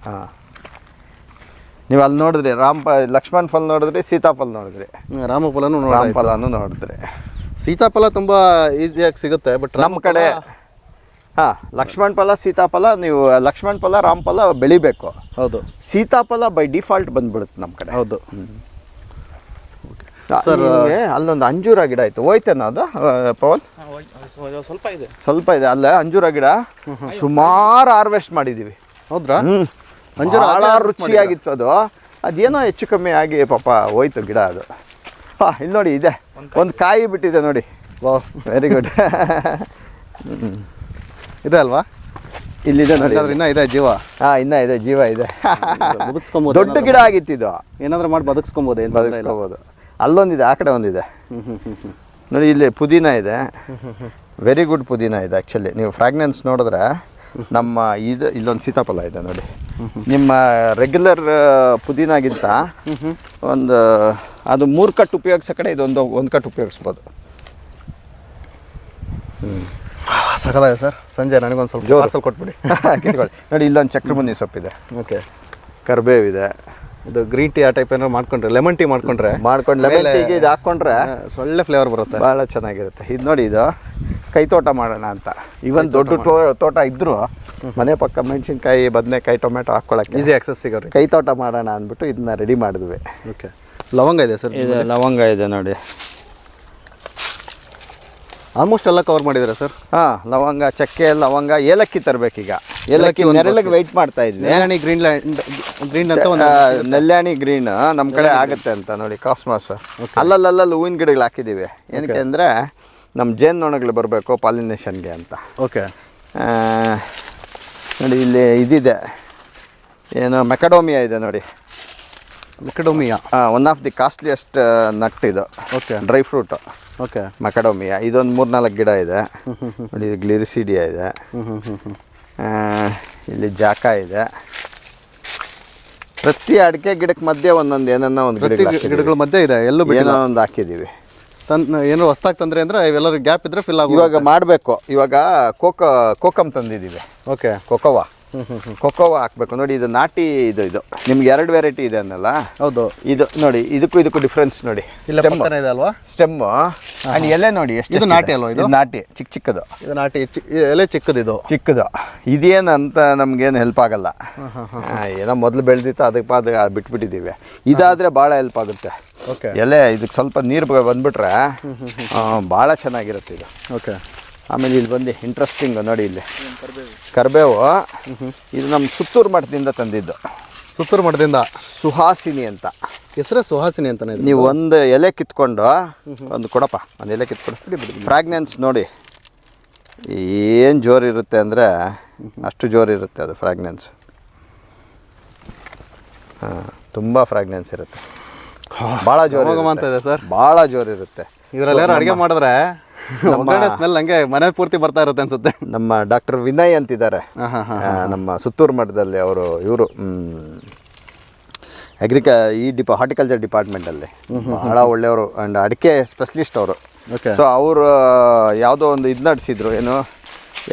ಹಾಂ, ನೀವು ಅಲ್ಲಿ ನೋಡಿದ್ರಿ ಲಕ್ಷ್ಮಣ್ ಫಲ್ ನೋಡಿದ್ರಿ, ಸೀತಾಫಲ್ ನೋಡಿದ್ರಿ, ರಾಮಫಲನೂ ನೋಡಿದ್ರಿ. ಸೀತಾಫಲ ತುಂಬ ಈಸಿಯಾಗಿ ಸಿಗುತ್ತೆ, ಬಟ್ ನಮ್ಮ ಕಡೆ ಲಕ್ಷ್ಮಣ ಫಲ, ಸೀತಾಫಲ, ನೀವು ಲಕ್ಷ್ಮಣ ಫಲ, ರಾಮಫಲ ಬೆಳಿಬೇಕು. ಹೌದು. ಸೀತಾಫಲ ಬೈ ಡಿಫಾಲ್ಟ್ ಬಂದ್ಬಿಡುತ್ತೆ ನಮ್ಮ ಕಡೆ. ಹೌದು ಸರ್. ಅಲ್ಲೊಂದು ಅಂಜೂರ ಗಿಡ ಆಯ್ತು, ಹೋಯ್ತೇನೋ ಅದು ಪವನ್? ಸ್ವಲ್ಪ ಇದೆ ಅಲ್ಲ ಅಂಜೂರ ಗಿಡ. ಸುಮಾರು ಹಾರ್ವೆಸ್ಟ್ ಮಾಡಿದ್ದೀವಿ. ಹೌದ್ರಾ? ಅಂಜೂರ ಭಾಳ ರುಚಿಯಾಗಿತ್ತು ಅದು. ಅದೇನೋ ಹೆಚ್ಚು ಕಮ್ಮಿ ಆಗಿ ಪಾಪ ಹೋಯ್ತು ಗಿಡ ಅದು. ಇಲ್ಲಿ ನೋಡಿ, ಇದೆ ಒಂದು ಕಾಯಿ ಬಿಟ್ಟಿದೆ ನೋಡಿ. ವಾ, ವೆರಿ ಗುಡ್. ಇದೆ ಅಲ್ವಾ? ಇಲ್ಲಿದೆ ನೋಡಿ, ಇನ್ನೂ ಇದೆ ಜೀವ. ಇನ್ನೂ ಇದೆ ಜೀವ ಇದೆ. ಬದುಕಿಸ್ಕೊಬೋದು. ದೊಡ್ಡ ಗಿಡ ಆಗಿತ್ತಿದು. ಏನಾದರೂ ಮಾಡಿ ಬದುಕಿಸ್ಕೊಬೋದು. ಅಲ್ಲೊಂದಿದೆ, ಆ ಕಡೆ ಒಂದಿದೆ ನೋಡಿ. ಇಲ್ಲಿ ಪುದೀನ ಇದೆ, ವೆರಿ ಗುಡ್ ಪುದೀನ ಇದೆ ಆ್ಯಕ್ಚುಲಿ. ನೀವು ಫ್ರಾಗ್ನೆನ್ಸ್ ನೋಡಿದ್ರೆ ನಮ್ಮ ಇಲ್ಲೊಂದು ಸೀತಾಫಲ ಇದೆ ನೋಡಿ. ನಿಮ್ಮ ರೆಗ್ಯುಲರ್ ಪುದೀನಾಗಿಂತ ಅದು 3 ಕಟ್ ಉಪಯೋಗಿಸೋ ಕಡೆ ಒಂದು ಕಟ್ ಉಪಯೋಗಿಸ್ಬೋದು. ಸಕಲಾಗಿದೆ ಸರ್. ಸಂಜೆ ನನಗೊಂದು ಸ್ವಲ್ಪ ಪಾರ್ಸಲ್ ಕೊಟ್ಬಿಡಿ. ನೋಡಿ, ಇಲ್ಲೊಂದು ಚಕ್ರಮುನ್ನಿ ಸೊಪ್ಪಿದೆ. ಓಕೆ, ಕರಿಬೇವಿದೆ. ಇದು ಗ್ರೀನ್ ಟೀ ಆ ಟೈಪ್ ಏನಾದ್ರು ಮಾಡ್ಕೊಂಡ್ರೆ, ಲೆಮನ್ ಟೀ ಮಾಡ್ಕೊಂಡು ಲೆಮನ್ ಟೀಗೆ ಇದು ಹಾಕ್ಕೊಂಡ್ರೆ ಒಳ್ಳೆ ಫ್ಲೇವರ್ ಬರುತ್ತೆ, ಭಾಳ ಚೆನ್ನಾಗಿರುತ್ತೆ. ಇದು ನೋಡಿ, ಇದು ಕೈ ತೋಟ ಮಾಡೋಣ ಅಂತ. ಇವನ್ ದೊಡ್ಡ ತೋಟ ಇದ್ದರೂ ಮನೆ ಪಕ್ಕ ಮೆಣಸಿನ್ಕಾಯಿ, ಬದನೆಕಾಯಿ, ಟೊಮೆಟೊ ಹಾಕ್ಕೊಳಕ್ಕೆ ಈಸಿ ಆಕ್ಸೆಸ್ ಸಿಗೋರಿ. ಕೈ ತೋಟ ಮಾಡೋಣ ಅಂದ್ಬಿಟ್ಟು ಇದನ್ನ ರೆಡಿ ಮಾಡಿದ್ವಿ. ಓಕೆ, ಲವಂಗ ಇದೆ ಸರ್? ಇದು ಲವಂಗ ಇದೆ ನೋಡಿ. ಆಲ್ಮೋಸ್ಟ್ ಎಲ್ಲ ಕವರ್ ಮಾಡಿದ್ದೀರಾ ಸರ್? ಲವಂಗ, ಚಕ್ಕೆ, ಲವಂಗ, ಏಲಕ್ಕಿ ತರಬೇಕೀಗ. ಏಲಕ್ಕಿ ನೆರಳಿಗೆ ವೆಯ್ಟ್ ಮಾಡ್ತಾ ಇದ್ವಿ. ನೆಲ್ಯಾಣಿ ಗ್ರೀನ್ ಅಂತ ಒಂದು ನೆಲ್ಯಾಣಿ ಗ್ರೀನ್ ನಮ್ಮ ಕಡೆ ಆಗುತ್ತೆ ಅಂತ ನೋಡಿ. ಕಾಸ್ಮಾಸ್ ಅಲ್ಲಲ್ಲಿ ಹೂವಿನ ಗಿಡಗಳು ಹಾಕಿದ್ದೀವಿ. ಏನಕ್ಕೆ ಅಂದರೆ ನಮ್ಮ ಜೇನುನೊಣಗಳು ಬರಬೇಕು ಪಾಲಿನೇಷನ್ಗೆ ಅಂತ. ಓಕೆ, ನೋಡಿ ಇಲ್ಲಿ ಇದಿದೆ, ಏನು ಮೆಕಡೋಮಿಯಾ ಇದೆ ನೋಡಿ. Macadamia one of the costliest nut ಇದು. Okay, dry fruit. Okay, macadamia. ಇದೊಂದು 3-4 ಗಿಡ ಇದೆ ನೋಡಿ. ಇದು ಗ್ಲಿರಿಸಿಡಿಯಾ ಇದೆ. ಇಲ್ಲಿ ಜಾಕ ಇದೆ. ಪ್ರತಿ ಅಡಿಕೆ ಗಿಡಕ್ಕೆ ಮಧ್ಯೆ ಒಂದೊಂದು ಏನನ್ನ ಒಂದು ಗಿಡಗಳ ಮಧ್ಯೆ ಇದೆ. ಎಲ್ಲೂ ಏನೋ ಒಂದು ಹಾಕಿದ್ದೀವಿ. ಏನೋ ಹೊಸ್ದಾಗಿ ತಂದ್ರೆ ಅಂದರೆ ಇವೆಲ್ಲರೂ ಗ್ಯಾಪ್ ಇದ್ದರೆ ಫಿಲ್ ಆಗಿ ಇವಾಗ ಮಾಡಬೇಕು. ಇವಾಗ ಕೋಕಮ್ ತಂದಿದ್ದೀವಿ. ಓಕೆ, ಕೊಕೋವಾ ಹಾಕಬೇಕು ನೋಡಿ. ಇದು ನಾಟಿ. ಇದು ನಿಮ್ಗೆ 2 ವೆರೈಟಿ ಇದೆ ಅನ್ನಲ್ಲ? ಹೌದು. ಇದು ನೋಡಿ, ಇದಕ್ಕೂ ಡಿಫ್ರೆನ್ಸ್ ನೋಡಿ. ಇದೆ ಅಲ್ವಾ? ಸ್ಟೆಮ್ಮು ಆ್ಯಂಡ್ ಎಲೆ ನೋಡಿ ಎಷ್ಟು. ಇದು ನಾಟಿ ಅಲ್ವಾ? ಇದು ನಾಟಿ, ಚಿಕ್ಕದು. ಇದು ನಾಟಿ, ಎಲೆ ಚಿಕ್ಕದು. ಇದೇನಂತ ನಮ್ಗೇನು ಹೆಲ್ಪ್ ಆಗಲ್ಲ. ಏನೋ ಮೊದಲು ಬೆಳೆದಿತ್ತು, ಅದಕ್ಕೆ ಬಿಟ್ಬಿಟ್ಟಿದ್ದೀವಿ. ಇದಾದರೆ ಭಾಳ ಹೆಲ್ಪ್ ಆಗುತ್ತೆ. ಓಕೆ, ಎಲೆ ಇದಕ್ಕೆ ಸ್ವಲ್ಪ ನೀರು ಬಂದುಬಿಟ್ರೆ ಭಾಳ ಚೆನ್ನಾಗಿರುತ್ತೆ ಇದು. ಓಕೆ, ಆಮೇಲೆ ಇಲ್ಲಿ ಬಂದು ಇಂಟ್ರೆಸ್ಟಿಂಗ್ ನೋಡಿ, ಇಲ್ಲಿ ಕರಿಬೇವು. ಇದು ನಮ್ಮ ಸುತ್ತೂರು ಮಠದಿಂದ ತಂದಿದ್ದು. ಸುತ್ತೂರು ಮಠದಿಂದ? ಸುಹಾಸಿನಿ ಅಂತ ಹೆಸರೇ. ಸುಹಾಸಿನಿ ಅಂತಾನೆ. ನೀವು ಒಂದು ಎಲೆ ಕಿತ್ಕೊಂಡು ಒಂದು ಕೊಡಪ್ಪ, ಒಂದು ಎಲೆ ಕಿತ್ಕೊಂಡು ಫ್ರಾಗ್ನೆನ್ಸ್ ನೋಡಿ ಏನು ಜೋರಿರುತ್ತೆ ಅಂದರೆ ಅಷ್ಟು ಜೋರಿರುತ್ತೆ ಅದು ಫ್ರಾಗ್ನೆನ್ಸ್. ತುಂಬ ಫ್ರಾಗ್ನೆನ್ಸ್ ಇರುತ್ತೆ, ಭಾಳ ಜೋರು ಸರ್. ಭಾಳ ಜೋರಿರುತ್ತೆ. ಇದರಲ್ಲಿ ಅಡುಗೆ ಮಾಡಿದ್ರೆ ಸ್ಮೆಲ್ ಹಂಗೆ ಮನೆ ಪೂರ್ತಿ ಬರ್ತಾ ಇರುತ್ತೆ ಅನ್ಸುತ್ತೆ. ನಮ್ಮ ಡಾಕ್ಟರ್ ವಿನಯ್ ಅಂತಿದ್ದಾರೆ, ನಮ್ಮ ಸುತ್ತೂರು ಮಠದಲ್ಲಿ. ಇವರು ಹಾರ್ಟಿಕಲ್ಚರ್ ಡಿಪಾರ್ಟ್ಮೆಂಟಲ್ಲಿ ಭಾಳ ಒಳ್ಳೆಯವರು ಆ್ಯಂಡ್ ಅಡಿಕೆ ಸ್ಪೆಷಲಿಸ್ಟ್ ಅವರು. ಸೊ ಅವರು ಯಾವುದೋ ಒಂದು ಇದು ನಡೆಸಿದ್ರು, ಏನು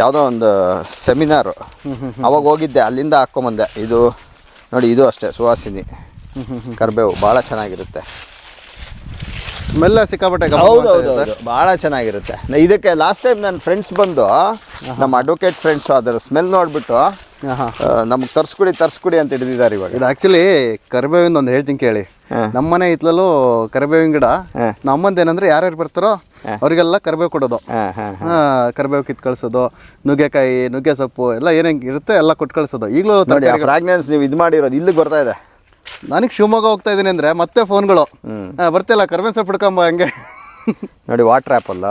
ಯಾವುದೋ ಒಂದು ಸೆಮಿನಾರು. ಅವಾಗ ಹೋಗಿದ್ದೆ, ಅಲ್ಲಿಂದ ಹಾಕ್ಕೊಂಬಂದೆ. ಇದು ನೋಡಿ, ಇದು ಅಷ್ಟೇ ಸುವಾಸಿನಿ. ಕರಿಬೇವು ಭಾಳ ಚೆನ್ನಾಗಿರುತ್ತೆ. ಸ್ಮೆಲ್ಲ ಸಿಕ್ಕಾಪಟ್ಟೆ ಹೌದು ಭಾಳ ಚೆನ್ನಾಗಿರುತ್ತೆ. ಇದಕ್ಕೆ ಲಾಸ್ಟ್ ಟೈಮ್ ನನ್ನ ಫ್ರೆಂಡ್ಸ್ ಬಂದು ನಮ್ಮ ಅಡ್ವೊಕೇಟ್ ಫ್ರೆಂಡ್ಸು ಅದರ ಸ್ಮೆಲ್ ನೋಡಿಬಿಟ್ಟು ನಮ್ಗೆ ತರಿಸ್ಕೊಡಿ ಅಂತ ಹಿಡಿದಿದ್ದಾರೆ ಇವಾಗ. ಇದು ಆ್ಯಕ್ಚುಲಿ ಕರಿಬೇವಿಂದ ಒಂದು ಹೇಳ್ತೀನಿ ಕೇಳಿ. ನಮ್ಮನೆ ಹಿತ್ಲಲ್ಲೂ ಕರಿಬೇವಿನ ಗಿಡ. ನಮ್ಮಂದು ಏನಂದ್ರೆ ಯಾರ್ಯಾರು ಬರ್ತಾರೋ ಅವರಿಗೆಲ್ಲ ಕರಿಬೇವು ಕೊಡೋದು, ಕರಿಬೇವು ಕಿತ್ತು ಕಳಿಸೋದು, ನುಗ್ಗೆಕಾಯಿ, ನುಗ್ಗೆ ಸೊಪ್ಪು ಎಲ್ಲ ಏನೇನು ಇರುತ್ತೆ ಎಲ್ಲ ಕೊಟ್ಟು ಕಳಿಸೋದು. ಈಗಲೂ ಫ್ರಾಗ್ನೆನ್ಸ್ ನೀವು ಇದು ಮಾಡಿರೋದು ಇಲ್ಲಿಗೆ ಬರ್ತಾ ಇದೆ. ನನಗೆ ಶಿವಮೊಗ್ಗ ಹೋಗ್ತಾ ಇದ್ದೀನಿ ಅಂದರೆ ಮತ್ತೆ ಫೋನ್ಗಳು ಬರ್ತಿಲ್ಲ, ಕರಿಬೇವು ಸೊಪ್ಪು ಹಿಡ್ಕೊಂಬ ಹಂಗೆ. ನೋಡಿ ವಾಟರ್ ಆ್ಯಪಲ್,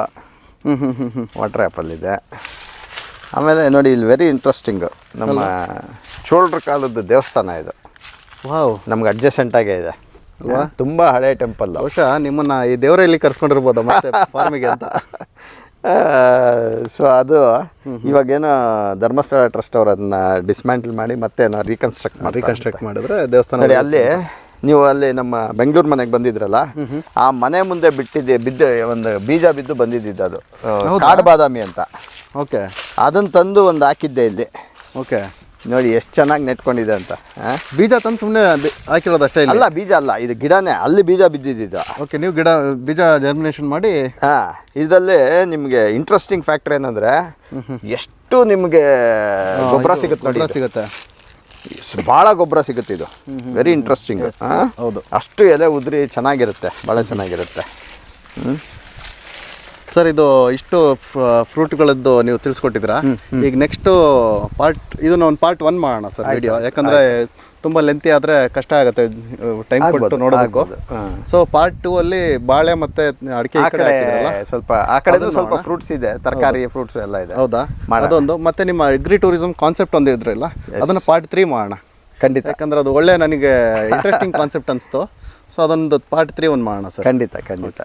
ವಾಟರ್ ಆ್ಯಪಲ್ ಇದೆ. ಆಮೇಲೆ ನೋಡಿ ಇಲ್ಲಿ ವೆರಿ ಇಂಟ್ರೆಸ್ಟಿಂಗ್, ನಮ್ಮ ಚೋಳರ ಕಾಲದ ದೇವಸ್ಥಾನ ಇದು. ವಾವ್, ನಮ್ಗೆ ಅಡ್ಜಸೆಂಟಾಗೇ ಇದೆ. ತುಂಬ ಹಳೆ ಟೆಂಪಲ್. ಬಹುಶಃ ನಿಮ್ಮನ್ನು ಈ ದೇವರ ಇಲ್ಲಿ ಕರ್ಸ್ಕೊಂಡಿರ್ಬೋದು ಮತ್ತೆ ಫಾರ್ಮಿಗೆ ಅಂತ. ಸೊ ಅದು ಇವಾಗೇನೋ ಧರ್ಮಸ್ಥಳ ಟ್ರಸ್ಟ್ ಅವರು ಅದನ್ನ ಡಿಸ್ಮ್ಯಾಂಟಲ್ ಮಾಡಿ ಮತ್ತೆ ರೀಕನ್ಸ್ಟ್ರಕ್ಟ್ ಮಾಡಿದ್ರೆ ದೇವಸ್ಥಾನ. ನೋಡಿ ಅಲ್ಲಿ ನೀವು ಅಲ್ಲಿ ನಮ್ಮ ಬೆಂಗಳೂರು ಮನೆಗೆ ಬಂದಿದ್ರಲ್ಲ, ಆ ಮನೆ ಮುಂದೆ ಬಿದ್ದು ಒಂದು ಬೀಜ ಬಿದ್ದು ಬಂದಿದ್ದು ಅದು ಕಾಡು ಬಾದಾಮಿ ಅಂತ. ಓಕೆ, ಅದನ್ನು ತಂದು ಒಂದು ಹಾಕಿದ್ದೆ ಇಲ್ಲಿ. ಓಕೆ, ನೋಡಿ ಎಷ್ಟು ಚೆನ್ನಾಗಿ ನೆಟ್ಕೊಂಡಿದೆ ಅಂತ. ಬೀಜ ತಂದು ಸುಮ್ಮನೆ ಹಾಕಿರೋದು ಅಷ್ಟೇ? ಅಲ್ಲ, ಬೀಜ ಅಲ್ಲ, ಇದು ಗಿಡನೇ, ಅಲ್ಲಿ ಬೀಜ ಬಿದ್ದಿದ್ದು. ಓಕೆ, ನೀವು ಬೀಜ ಜರ್ಮಿನೇಷನ್ ಮಾಡಿ. ಇದರಲ್ಲಿ ನಿಮಗೆ ಇಂಟ್ರೆಸ್ಟಿಂಗ್ ಫ್ಯಾಕ್ಟರ್ ಏನಂದ್ರೆ ಎಷ್ಟು ನಿಮಗೆ ಗೊಬ್ಬರ ಸಿಗುತ್ತೆ ನೋಡಿ. ಸಿಗುತ್ತೆ, ಭಾಳ ಗೊಬ್ಬರ ಸಿಗುತ್ತೆ. ಇದು ವೆರಿ ಇಂಟ್ರೆಸ್ಟಿಂಗ್. ಹೌದು, ಅಷ್ಟು ಎಲೆ ಉದುರಿ ಚೆನ್ನಾಗಿರುತ್ತೆ, ಭಾಳ ಚೆನ್ನಾಗಿರುತ್ತೆ. ಸರ್, ಇದು ಇಷ್ಟು ಫ್ರೂಟ್ಗಳದ್ದು ನೀವು ತಿಳಿಸ್ಕೊಟ್ಟಿದ್ದೀರಾ. ಈಗ ನೆಕ್ಸ್ಟು ಇದನ್ನ ಒಂದು ಪಾರ್ಟ್ 1 ಮಾಡೋಣ ಸರ್ ವಿಡಿಯೋ. ಯಾಕಂದರೆ ತುಂಬ ಲೆಂತಿ ಆದರೆ ಕಷ್ಟ ಆಗುತ್ತೆ, ಟೈಮ್ ಕೊಟ್ಟು ನೋಡಬೇಕು. ಸೊ ಪಾರ್ಟ್ 2 ಅಲ್ಲಿ ಬಾಳೆ ಮತ್ತು ಅಡಿಕೆ ಸ್ವಲ್ಪ ಆ ಕಡೆ ಸ್ವಲ್ಪ ಫ್ರೂಟ್ಸ್ ಇದೆ, ತರಕಾರಿ ಫ್ರೂಟ್ಸ್ ಎಲ್ಲ ಇದೆ. ಹೌದಾ, ಅದೊಂದು. ಮತ್ತು ನಿಮ್ಮ ಅಗ್ರಿ ಟೂರಿಸಮ್ ಕಾನ್ಸೆಪ್ಟ್ ಒಂದು ಇದ್ರಲ್ಲ, ಅದನ್ನು ಪಾರ್ಟ್ 3 ಮಾಡೋಣ ಖಂಡಿತ. ಯಾಕಂದ್ರೆ ಅದು ಒಳ್ಳೆ ನನಗೆ ಇಂಟ್ರೆಸ್ಟಿಂಗ್ ಕಾನ್ಸೆಪ್ಟ್ ಅನಿಸ್ತು. ಸೊ ಅದೊಂದು ಪಾರ್ಟ್ 3 ಮಾಡೋಣ ಸರ್. ಖಂಡಿತ ಖಂಡಿತ.